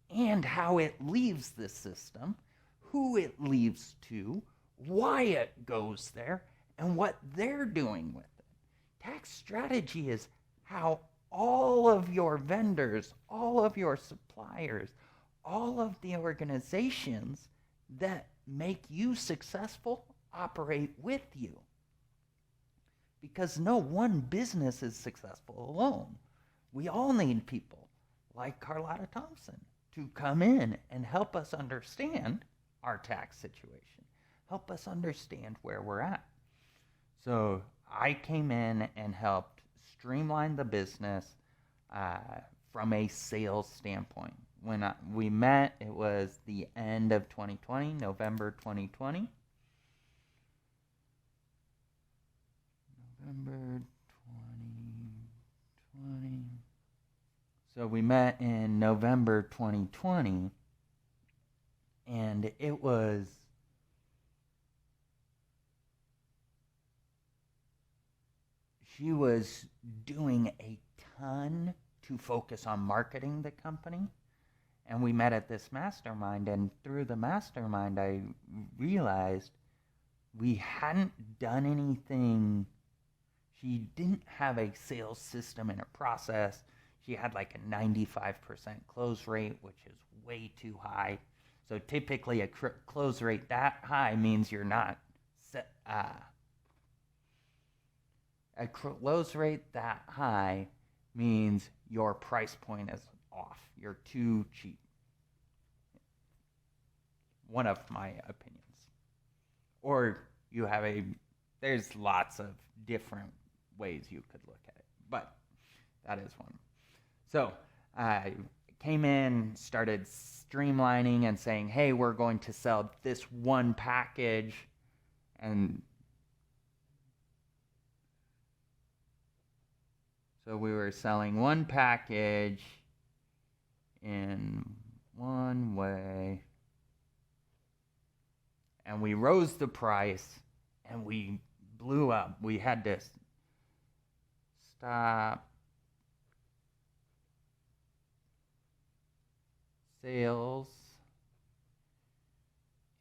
and how it leaves the system, who it leaves to, why it goes there, and what they're doing with it. tax strategy is how all of your vendors, all of your suppliers, all of the organizations that make you successful operate with you. Because no one business is successful alone. We all need people like Carlotta Thompson to come in and help us understand our tax situation, help us understand where we're at. So I came in and helped streamline the business from a sales standpoint. When we met, it was the end of 2020, November 2020. November 2020. So we met in November 2020, and it was she was doing a ton to focus on marketing the company. And we met at this mastermind, and through the mastermind, I realized we hadn't done anything. She didn't have a sales system and a process. She had like a 95% close rate, which is way too high. So typically a close rate that high means you're not a close rate that high means your price point is off. You're too cheap. One of my opinions. Or you have there's lots of different ways you could look at it, but that is one. So I came in, started streamlining and saying, hey, we're going to sell this one package, and so we were selling one package in one way, and we rose the price, and we blew up. We had to stop sales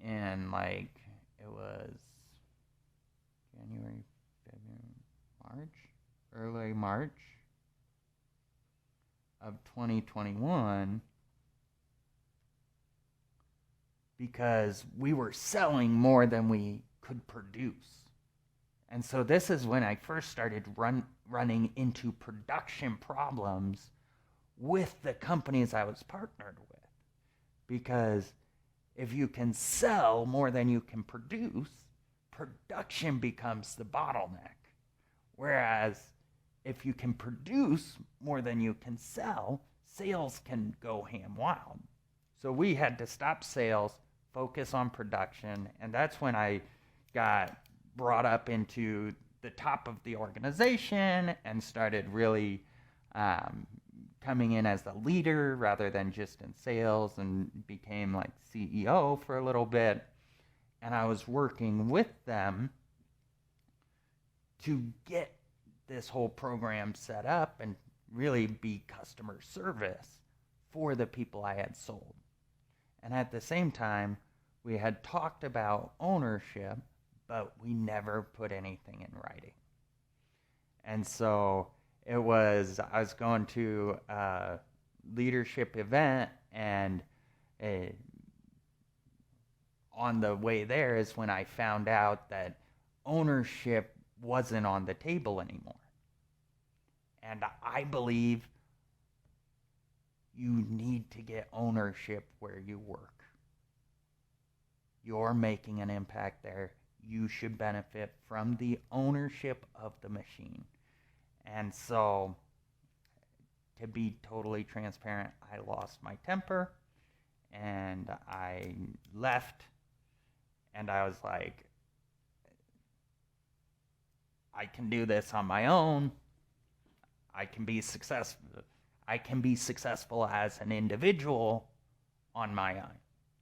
in it was January, February, early March of 2021, because we were selling more than we could produce. And so this is when I first started running into production problems with the companies I was partnered with. Because if you can sell more than you can produce, production becomes the bottleneck. Whereas if you can produce more than you can sell, sales can go ham wild. So we had to stop sales, focus on production, and that's when I got brought up into the top of the organization and started really coming in as the leader rather than just in sales, and became like CEO for a little bit. And I was working with them to get this whole program set up and really be customer service for the people I had sold. And at the same time, we had talked about ownership, but we never put anything in writing. And so I was going to a leadership event, and on the way there is when I found out that ownership wasn't on the table anymore. And I believe you need to get ownership where you work. You're making an impact there. You should benefit from the ownership of the machine. And so, to be totally transparent, I lost my temper, and I left, and I was like, I can do this on my own. I can be successful as an individual on my own.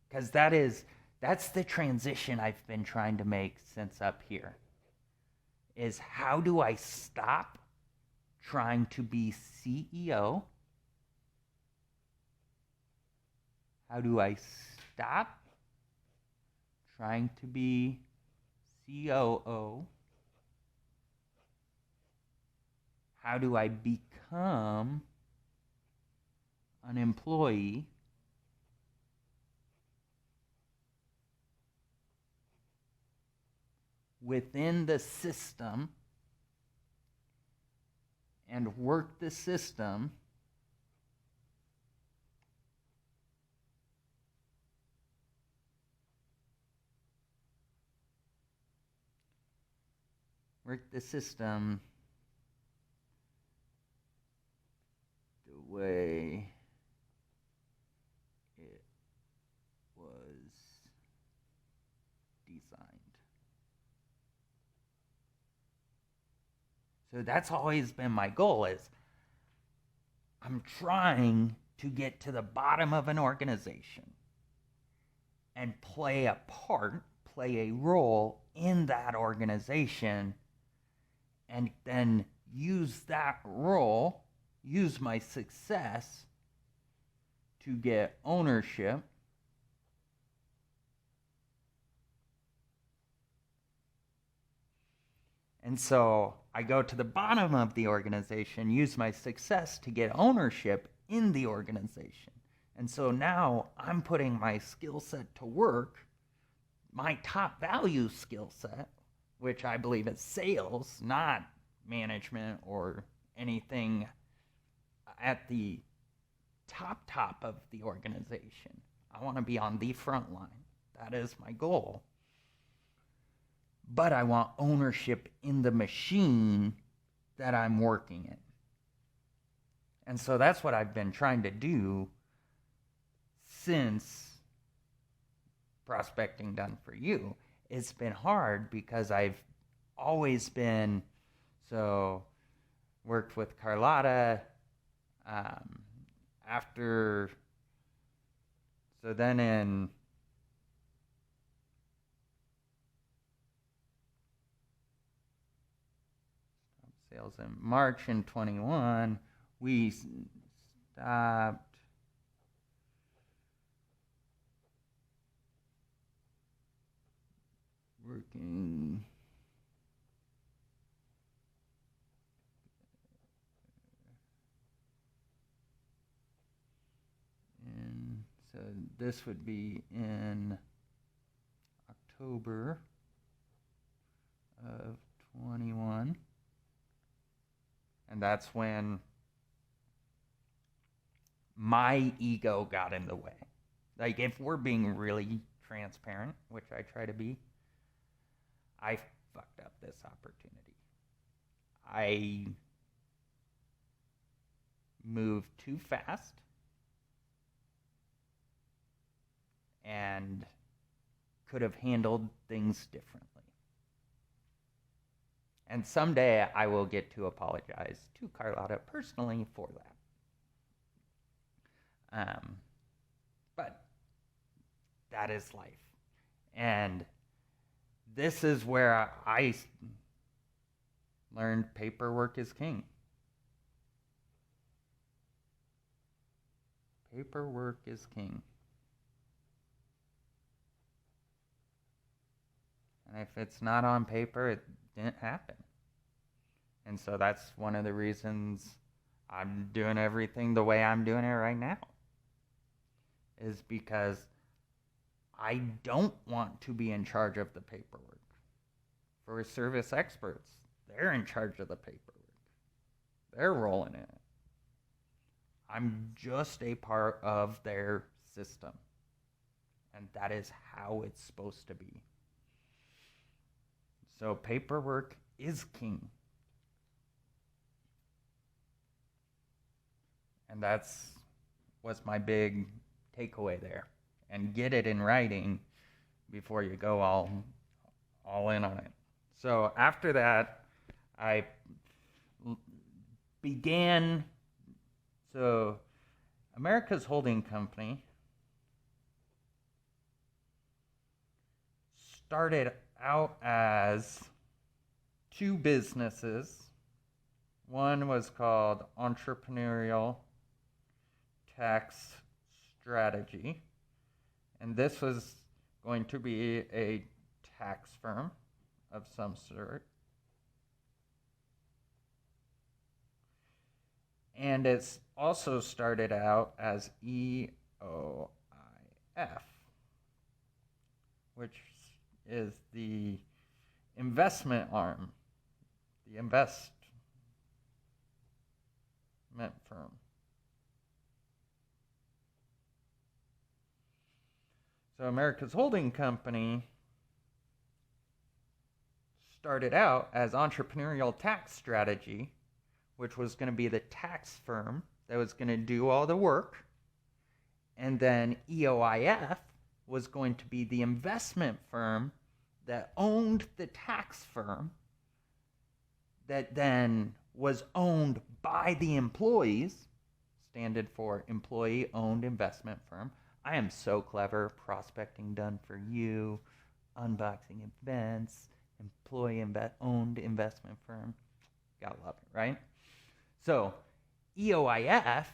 Because that's the transition I've been trying to make since up here. Is how do I stop trying to be CEO? How do I stop trying to be COO? how do I become an employee within the system and work the system the way it was designed. So that's always been my goal, is I'm trying to get to the bottom of an organization and play a part, play a role in that organization, and then use that role, use my success to get ownership And so I go to the bottom of the organization, use my success to get ownership in the organization. And so now I'm putting my skill set to work, my top value skill set, which I believe is sales, not management or anything at the top of the organization. I want to be on the front line. That is my goal. But I want ownership in the machine that I'm working in. And so that's what I've been trying to do since Prospecting Done For You. It's been hard because I've always been, worked with Carlotta, then in sales in March in 21, we stopped working so this would be in October of 21. And that's when my ego got in the way. Like, if we're being really transparent, which I try to be, I fucked up this opportunity. I moved too fast and could have handled things differently. And someday I will get to apologize to Carlotta personally for that. But that is life. And this is where I learned paperwork is king. Paperwork is king. And if it's not on paper, it didn't happen. And so that's one of the reasons I'm doing everything the way I'm doing it right now. Is because I don't want to be in charge of the paperwork. For service experts, they're in charge of the paperwork. They're rolling in it. I'm just a part of their system. And that is how it's supposed to be. So paperwork is king. And that's what's my big takeaway there. And get it in writing before you go all in on it. So after that, I began, America's Holding Company started out as two businesses. One was called Entrepreneurial Tax Strategy, and this was going to be a tax firm of some sort. And it's also started out as EOIF, which is the investment arm, the investment firm. So America's Holding Company started out as Entrepreneurial Tax Strategy, which was going to be the tax firm that was going to do all the work. And then EOIF was going to be the investment firm that owned the tax firm that then was owned by the employees, standard for employee-owned investment firm. I am so clever. Prospecting done for you, unboxing events, employee-owned investment firm. Gotta love it, right? So EOIF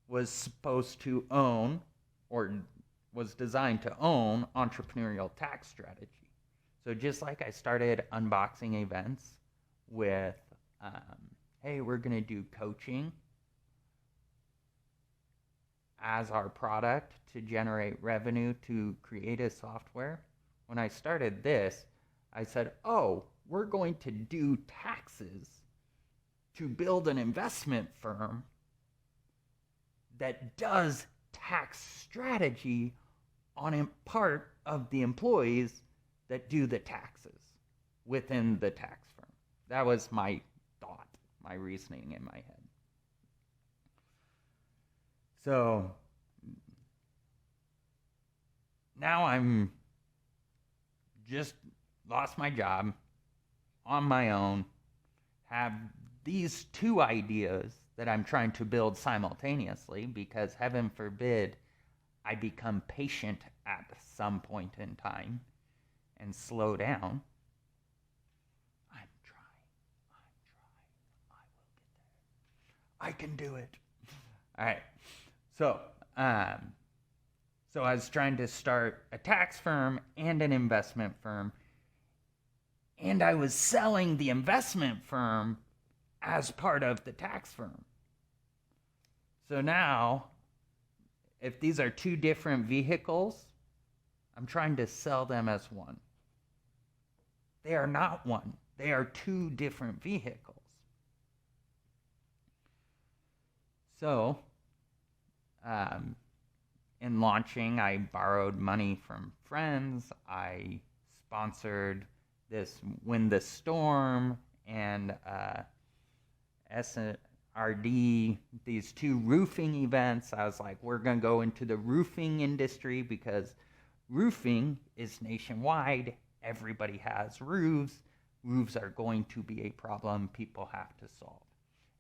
was supposed to own, or was designed to own, entrepreneurial tax strategy. So just like I started unboxing events with, hey, we're going to do coaching as our product to generate revenue to create a software. When I started this, I said, oh, we're going to do taxes to build an investment firm that does tax strategy on a part of the employees that do the taxes within the tax firm. That was my thought, my reasoning in my head. So now I'm just lost my job on my own, have these two ideas that I'm trying to build simultaneously, because heaven forbid I become patient at some point in time and slow down. I'm trying. I will get there. I can do it. All right. So I was trying to start a tax firm and an investment firm, and I was selling the investment firm as part of the tax firm. So now, if these are two different vehicles, I'm trying to sell them as one. They are not one. They are two different vehicles. So, in launching, I borrowed money from friends. I sponsored this Win the Storm and SRD, these two roofing events. I was like, we're going to go into the roofing industry because roofing is nationwide. Everybody has roofs. Roofs are going to be a problem people have to solve.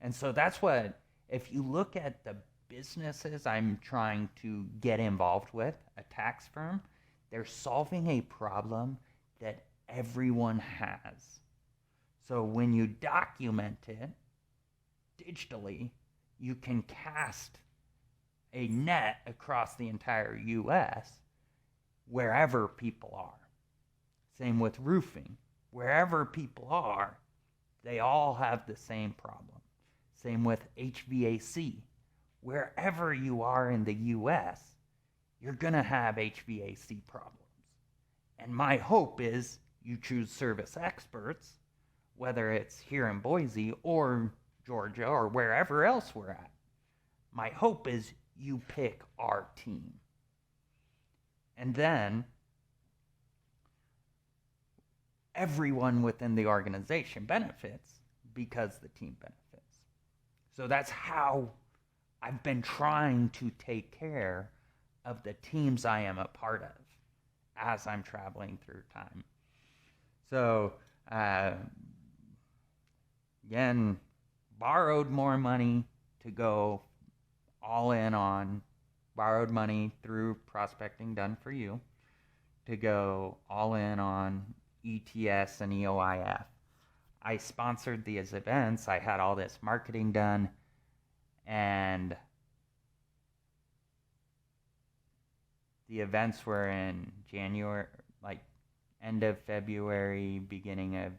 And so that's what, if you look at the businesses I'm trying to get involved with, a tax firm, they're solving a problem that everyone has. So when you document it digitally, you can cast a net across the entire U.S. wherever people are. Same with roofing. Wherever people are, they all have the same problem. Same with HVAC. Wherever you are in the U.S., you're going to have HVAC problems. And my hope is you choose service experts, whether it's here in Boise or Georgia or wherever else we're at. My hope is you pick our team. And then everyone within the organization benefits because the team benefits. So that's how I've been trying to take care of the teams I am a part of as I'm traveling through time. So, again, borrowed more money to go all in on, borrowed money through Prospecting Done For You to go all in on ETS and EOIF. I sponsored these events. I had all this marketing done, and the events were in January, like end of February, beginning of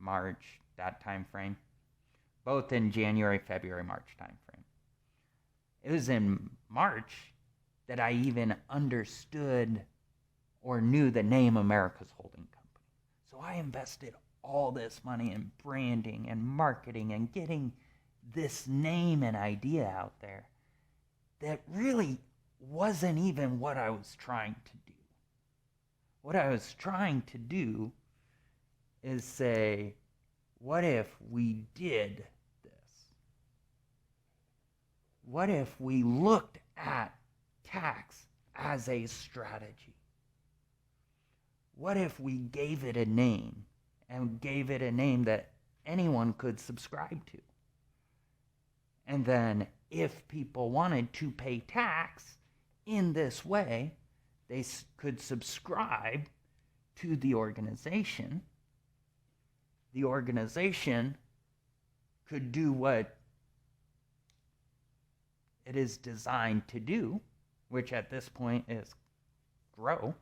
March, that time frame. both in January, February, March timeframe. It was in March that I even understood or knew the name America's Holding Company. So I invested all this money in branding and marketing and getting this name and idea out there that really wasn't even what I was trying to do. What I was trying to do is say, what if we did this? What if we looked at tax as a strategy? What if we gave it a name and gave it a name that anyone could subscribe to? And then if people wanted to pay tax in this way, they could subscribe to the organization. The organization could do what it is designed to do, which at this point is grow,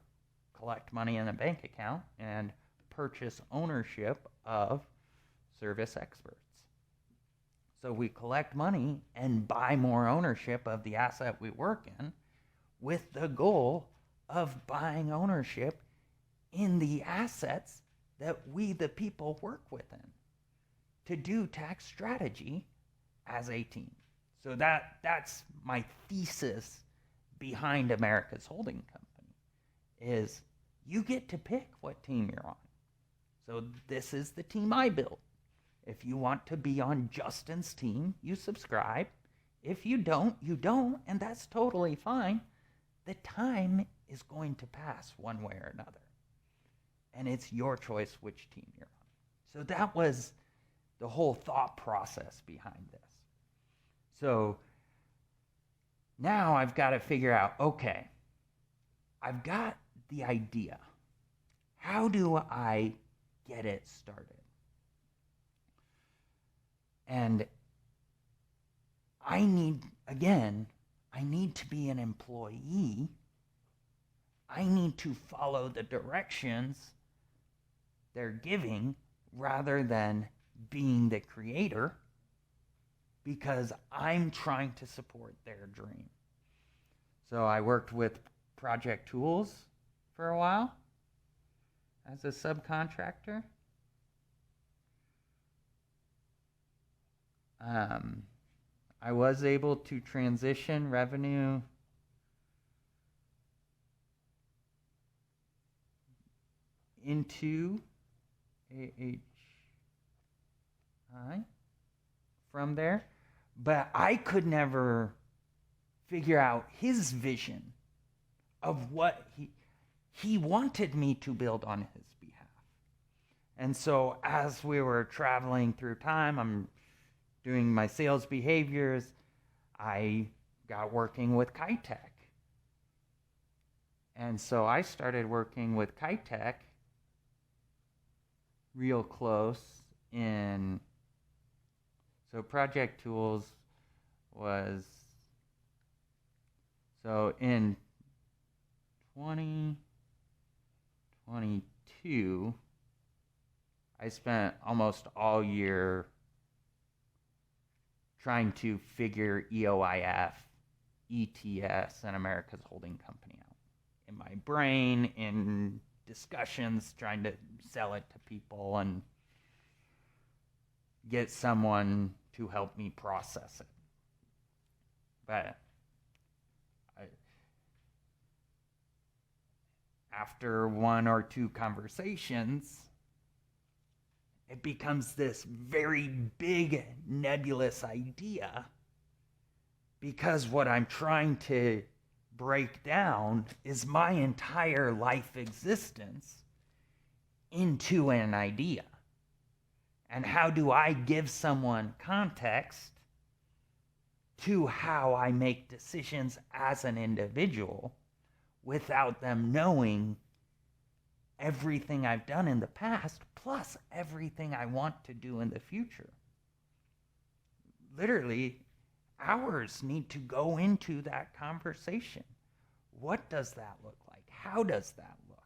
collect money in a bank account, and purchase ownership of service experts. So we collect money and buy more ownership of the asset we work in with the goal of buying ownership in the assets that we, the people, work within to do tax strategy as a team. So that's my thesis behind America's Holding Company, is you get to pick what team you're on. So this is the team I built. If you want to be on Justin's team, you subscribe. If you don't, you don't, and that's totally fine. The time is going to pass one way or another. And it's your choice which team you're on. So that was the whole thought process behind this. So now I've got to figure out, okay, I've got the idea. How do I get it started? And I need to be an employee. I need to follow the directions they're giving rather than being the creator, because I'm trying to support their dream. So I worked with Project Tools for a while as a subcontractor. I was able to transition revenue into AHI from there, but I could never figure out his vision of what he wanted me to build on his behalf. And so as we were traveling through time, I'm doing my sales behaviors, I got working with Kitech. And so I started working with Kitech real close in, so Project Tools was, so in 2022, I spent almost all year trying to figure EOIF, ETS, and America's Holding Company out. In my brain, in discussions, trying to sell it to people and get someone to help me process it. But after one or two conversations, it becomes this very big nebulous idea, because what I'm trying to break down is my entire life existence into an idea. And how do I give someone context to how I make decisions as an individual without them knowing everything I've done in the past, plus everything I want to do in the future? Literally, hours need to go into that conversation. What does that look like? How does that look?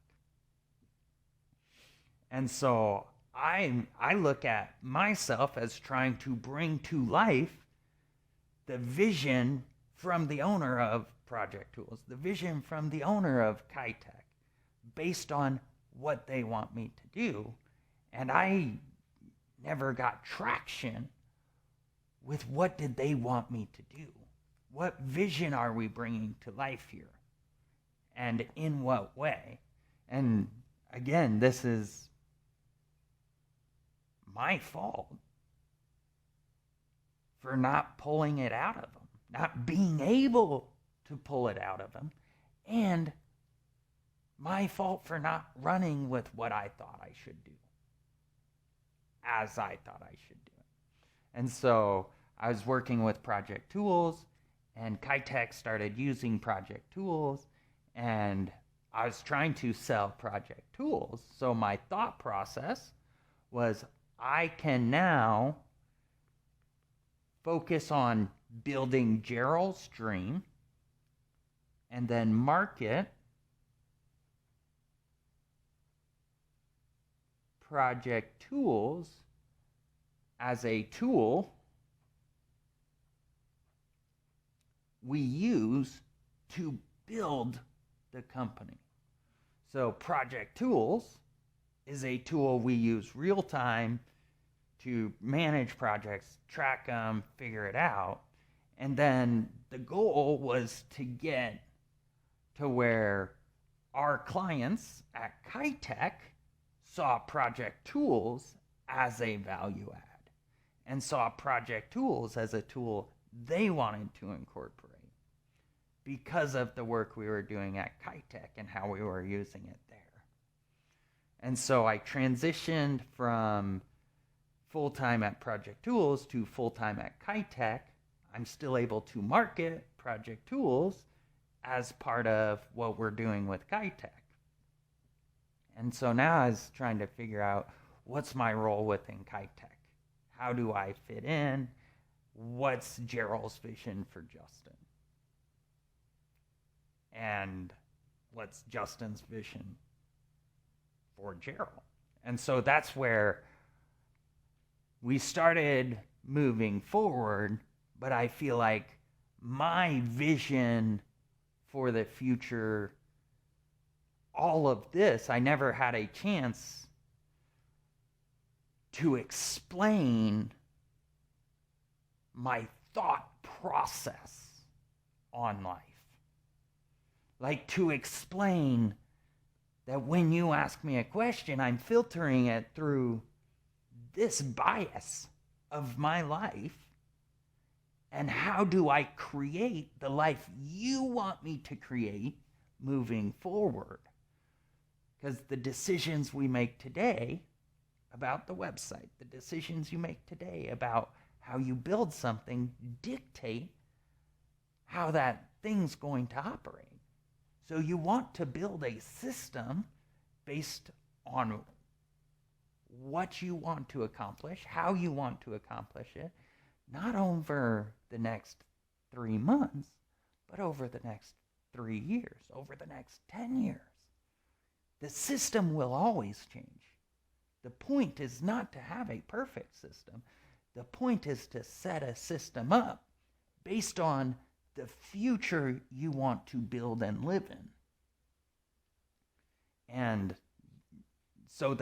And so I look at myself as trying to bring to life the vision from the owner of Project Tools, the vision from the owner of Kitech, based on what they want me to do. And I never got traction with what did they want me to do? What vision are we bringing to life here? And in what way? And again, this is my fault for not pulling it out of them, not being able to pull it out of them, and my fault for not running with what I thought I should do, as I thought I should do it. And so I was working with Project Tools, and Kitech started using Project Tools, and I was trying to sell Project Tools. So my thought process was, I can now focus on building Gerald's dream and then market Project Tools as a tool we use to build the company. So Project Tools is a tool we use real time to manage projects, track them, figure it out. And then the goal was to get to where our clients at Kitech saw Project Tools as a value add and saw Project Tools as a tool they wanted to incorporate because of the work we were doing at Kitech and how we were using it there. And so I transitioned from full-time at Project Tools to full-time at Kitech. I'm still able to market Project Tools as part of what we're doing with Kitech. And so now I was trying to figure out, what's my role within Kitech? How do I fit in? What's Gerald's vision for Justin? And what's Justin's vision for Gerald? And so that's where we started moving forward, but I feel like my vision for the future, all of this, I never had a chance to explain my thought process on life. Like, to explain that when you ask me a question, I'm filtering it through this bias of my life, and how do I create the life you want me to create moving forward? Because the decisions we make today about the website, the decisions you make today about how you build something, dictate how that thing's going to operate. So you want to build a system based on what you want to accomplish, how you want to accomplish it, not over the next 3 months, but over the next 3 years, over the next 10 years. The system will always change. The point is not to have a perfect system. The point is to set a system up based on the future you want to build and live in. And so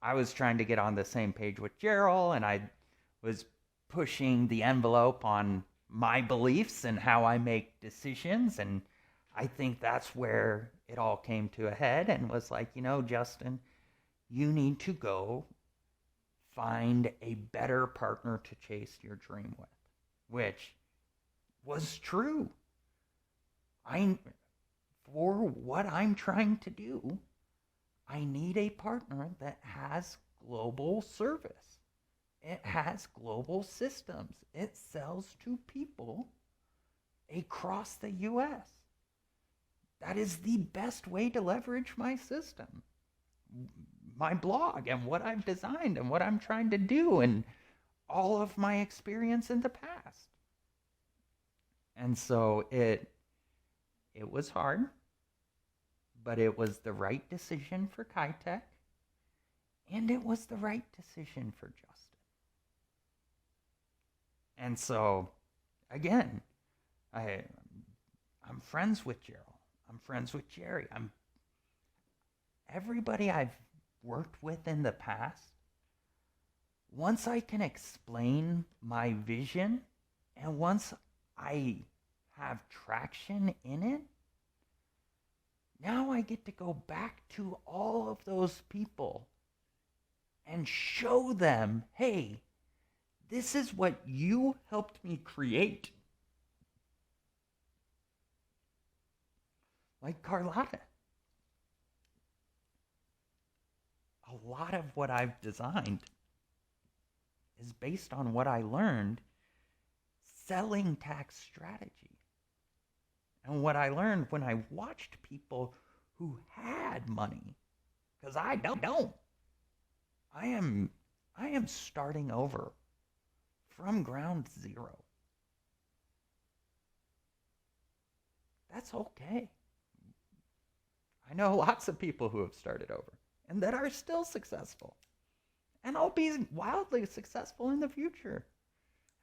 I was trying to get on the same page with Gerald, and I was pushing the envelope on my beliefs and how I make decisions. And I think that's where it all came to a head, and was like, Justin, you need to go find a better partner to chase your dream with, which was true. For what I'm trying to do, I need a partner that has global service. It has global systems. It sells to people across the U.S. That is the best way to leverage my system, my blog, and what I've designed and what I'm trying to do, and all of my experience in the past. And so it was hard, but it was the right decision for Kitech. And it was the right decision for Justin. And so, again, I'm friends with Gerald. I'm friends with Jerry. I'm everybody I've worked with in the past. Once I can explain my vision and once I have traction in it, now I get to go back to all of those people and show them, hey, this is what you helped me create. Like Carlotta. A lot of what I've designed is based on what I learned selling tax strategy. And what I learned when I watched people who had money, because I don't. I am starting over from ground zero. That's okay. I know lots of people who have started over and that are still successful. And I'll be wildly successful in the future.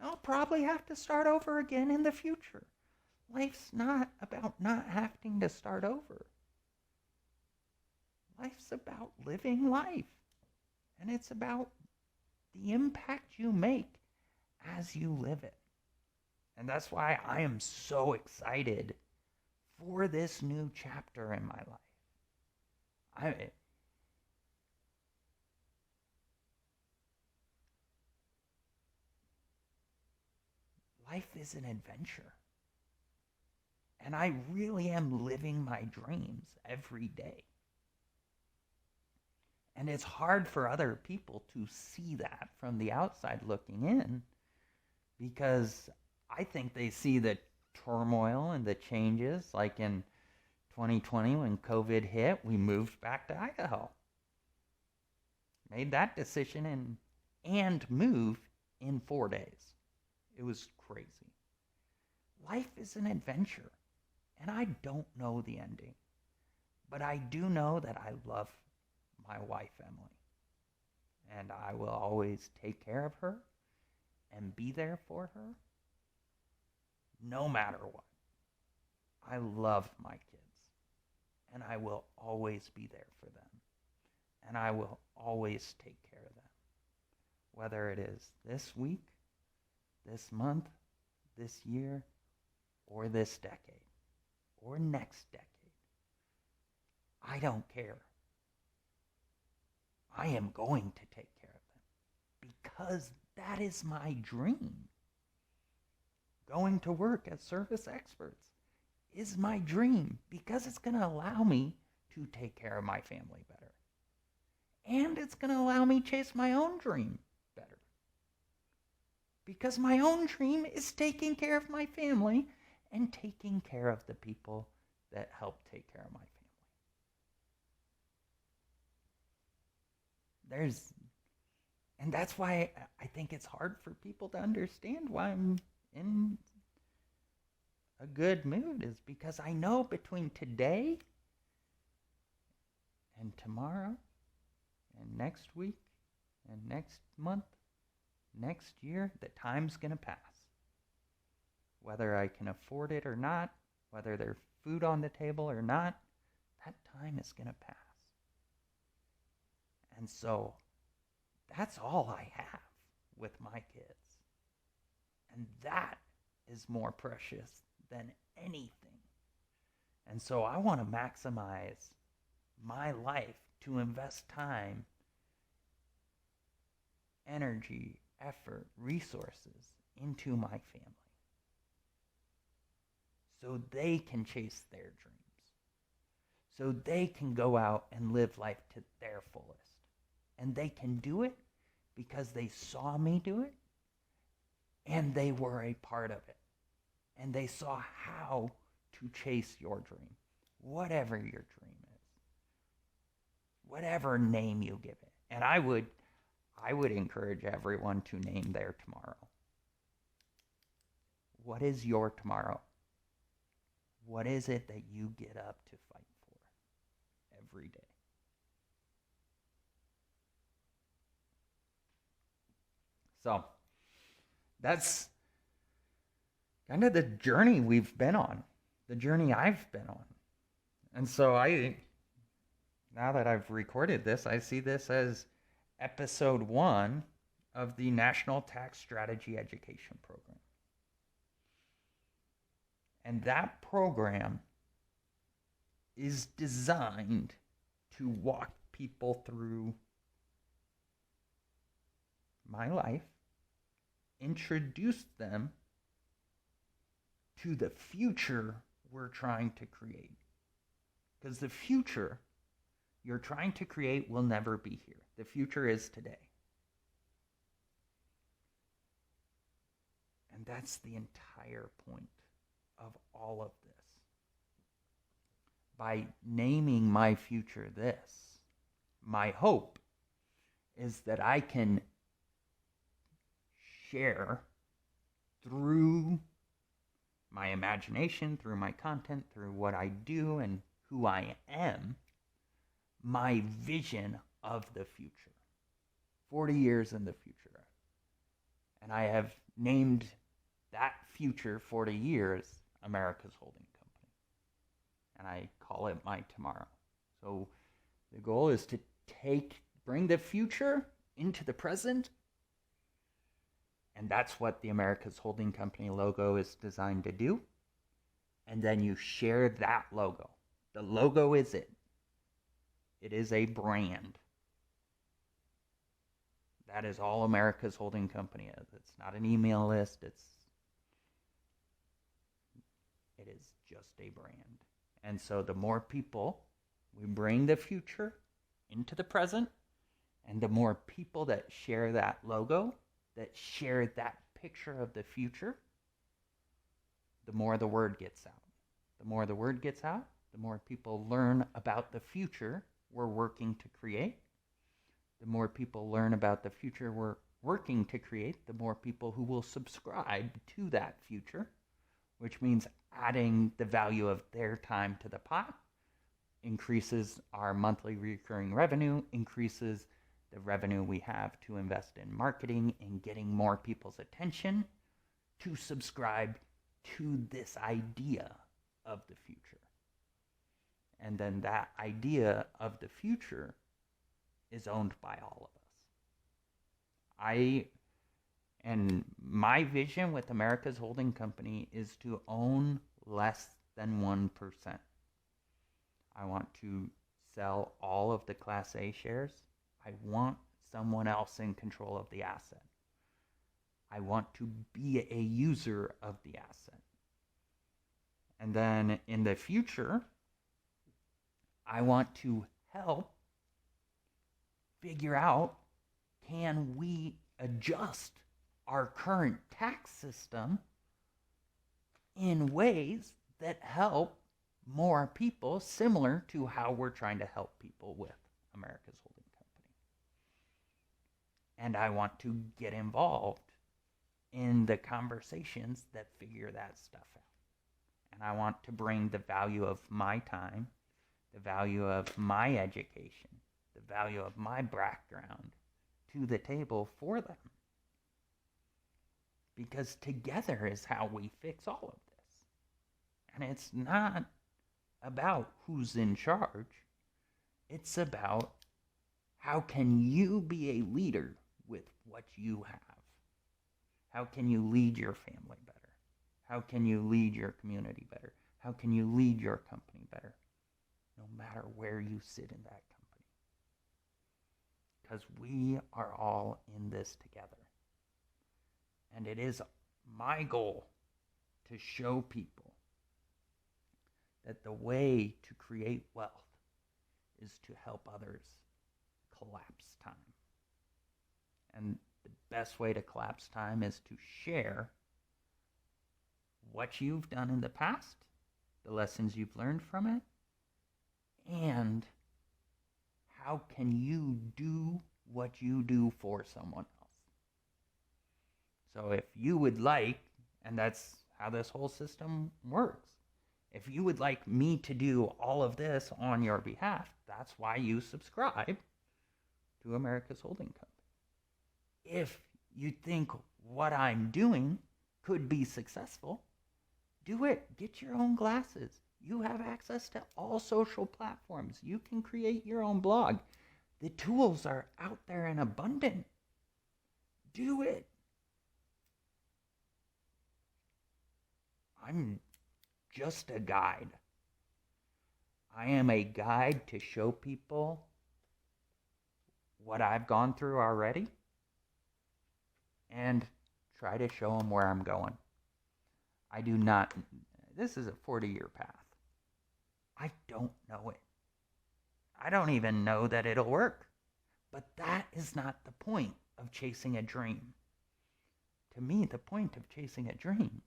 I'll probably have to start over again in the future. Life's not about not having to start over. Life's about living life. And it's about the impact you make as you live it. And that's why I am so excited for this new chapter in my life. Life is an adventure. And I really am living my dreams every day. And it's hard for other people to see that from the outside looking in, because I think they see the turmoil and the changes. Like in 2020 when COVID hit, we moved back to Idaho. Made that decision and moved in 4 days. It was crazy. Life is an adventure, and I don't know the ending. But I do know that I love my wife, Emily. And I will always take care of her and be there for her, no matter what. I love my kids, and I will always be there for them. And I will always take care of them. Whether it is this week, this month, this year, or this decade, or next decade. I don't care. I am going to take care of them because that is my dream. Going to work as service experts is my dream because it's going to allow me to take care of my family better. And it's going to allow me chase my own dream better. Because my own dream is taking care of my family and taking care of the people that help take care of my family. And that's why I think it's hard for people to understand why I'm in a good mood, is because I know between today and tomorrow and next week and next month, next year, the time's going to pass. Whether I can afford it or not, whether there's food on the table or not, that time is going to pass. And so that's all I have with my kids. And that is more precious than anything. And so I want to maximize my life to invest time, energy, effort, resources into my family, so they can chase their dreams, so they can go out and live life to their fullest. And they can do it because they saw me do it, and they were a part of it. And they saw how to chase your dream, whatever your dream is, whatever name you give it. And I would encourage everyone to name their tomorrow. What is your tomorrow? What is it that you get up to fight for every day? So that's kind of the journey we've been on, the journey I've been on. And so now that I've recorded this, I see this as episode 1 of the National Tax Strategy Education Program. And that program is designed to walk people through my life, introduce them to the future we're trying to create. Because the future you're trying to create will never be here. The future is today. And that's the entire point of all of this. By naming my future this, my hope is that I can share through my imagination, through my content, through what I do and who I am, my vision of the future, 40 years in the future. And I have named that future 40 years America's Holding Company. And I call it my tomorrow. So the goal is to bring the future into the present. And that's what the America's Holding Company logo is designed to do. And then you share that logo. The logo is it. It is a brand. That is all America's Holding Company is. It's not an email list. It is just a brand. And so the more people we bring the future into the present, and the more people that share that logo, that share that picture of the future, the more the word gets out. The more the word gets out, the more people learn about the future we're working to create. The more people learn about the future we're working to create, the more people who will subscribe to that future, which means adding the value of their time to the pot, increases our monthly recurring revenue, increases the revenue we have to invest in marketing and getting more people's attention to subscribe to this idea of the future. And then that idea of the future is owned by all of us. And my vision with America's Holding Company is to own less than 1%. I want to sell all of the Class A shares. I want someone else in control of the asset. I want to be a user of the asset. And then in the future, I want to help figure out, can we adjust our current tax system in ways that help more people, similar to how we're trying to help people with America's Holding Company. And I want to get involved in the conversations that figure that stuff out. And I want to bring the value of my time, the value of my education, the value of my background to the table for them. Because together is how we fix all of this. And it's not about who's in charge. It's about how can you be a leader with what you have? How can you lead your family better? How can you lead your community better? How can you lead your company better? No matter where you sit in that company. Because we are all in this together. And it is my goal to show people that the way to create wealth is to help others collapse time. And the best way to collapse time is to share what you've done in the past, the lessons you've learned from it, and how can you do what you do for someone else. So if you would like, and that's how this whole system works, if you would like me to do all of this on your behalf, that's why you subscribe to America's Holding Company. If you think what I'm doing could be successful, do it. Get your own glasses. You have access to all social platforms. You can create your own blog. The tools are out there in abundance. Do it. I'm just a guide. I am a guide to show people what I've gone through already and try to show them where I'm going. I do not, this is a 40-year path. I don't know it. I don't even know that it'll work. But that is not the point of chasing a dream. To me, the point of chasing a dream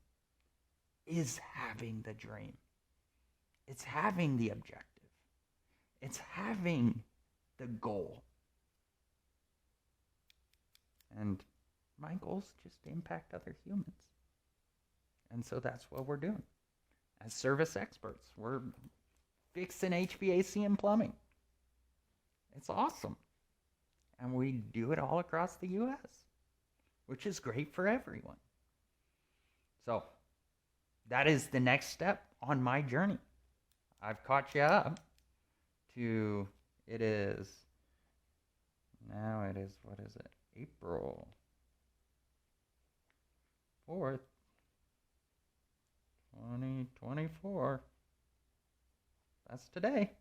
is having the dream. It's having the objective. It's having the goal. And my goal is just to impact other humans. And so that's what we're doing. As service experts, we're fixing HVAC and plumbing. It's awesome. And we do it all across the U.S., which is great for everyone. So that is the next step on my journey. I've caught you up to, what is it? April 4th, 2024. That's today.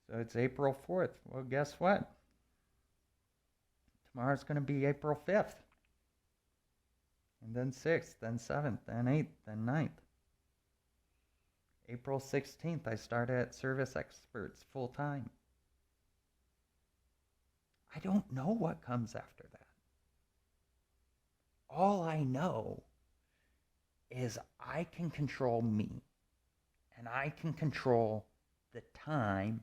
So it's April 4th. Well, guess what? Tomorrow's going to be April 5th. And then 6th, then 7th, then 8th, then 9th. April 16th, I started at Service Experts full time. I don't know what comes after that. All I know is I can control me, and I can control the time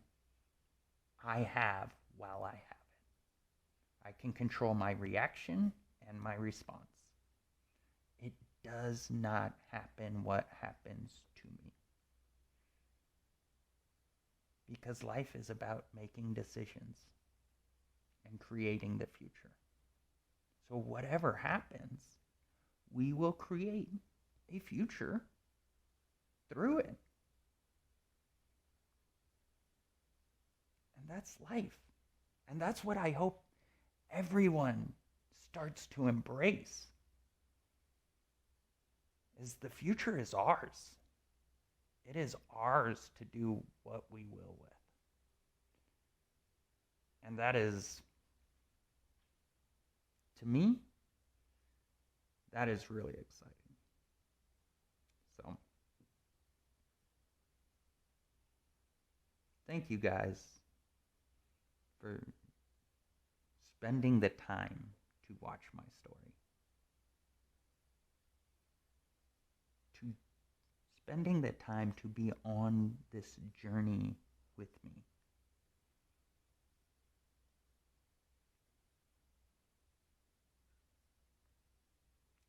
I have while I have it. I can control my reaction and my response. It does not happen what happens to me. Because life is about making decisions and creating the future. So whatever happens, we will create a future through it. And that's life. And that's what I hope everyone starts to embrace. Is the future is ours. It is ours to do what we will with. And that is, to me, that is really exciting. So, thank you guys for spending the time to watch my story. To spending the time to be on this journey with me.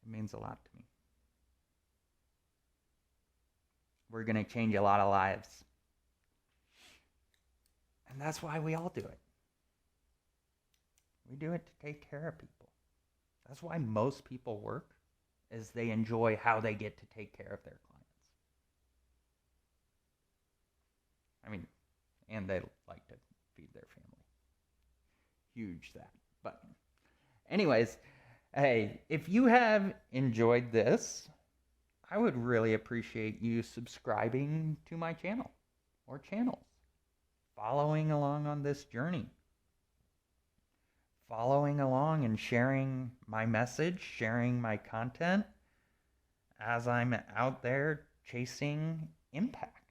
It means a lot to me. We're going to change a lot of lives. And that's why we all do it. We do it to take care of people. That's why most people work, is they enjoy how they get to take care of their clients. I mean, and they like to feed their family. Huge that. But anyways, hey, if you have enjoyed this, I would really appreciate you subscribing to my channel or channels, following along on this journey, following along and sharing my message, sharing my content as I'm out there chasing impact,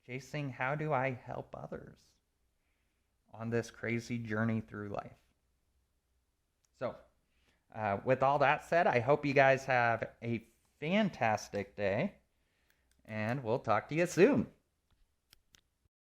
chasing how do I help others on this crazy journey through life. So, with all that said, I hope you guys have a fantastic day, and we'll talk to you soon.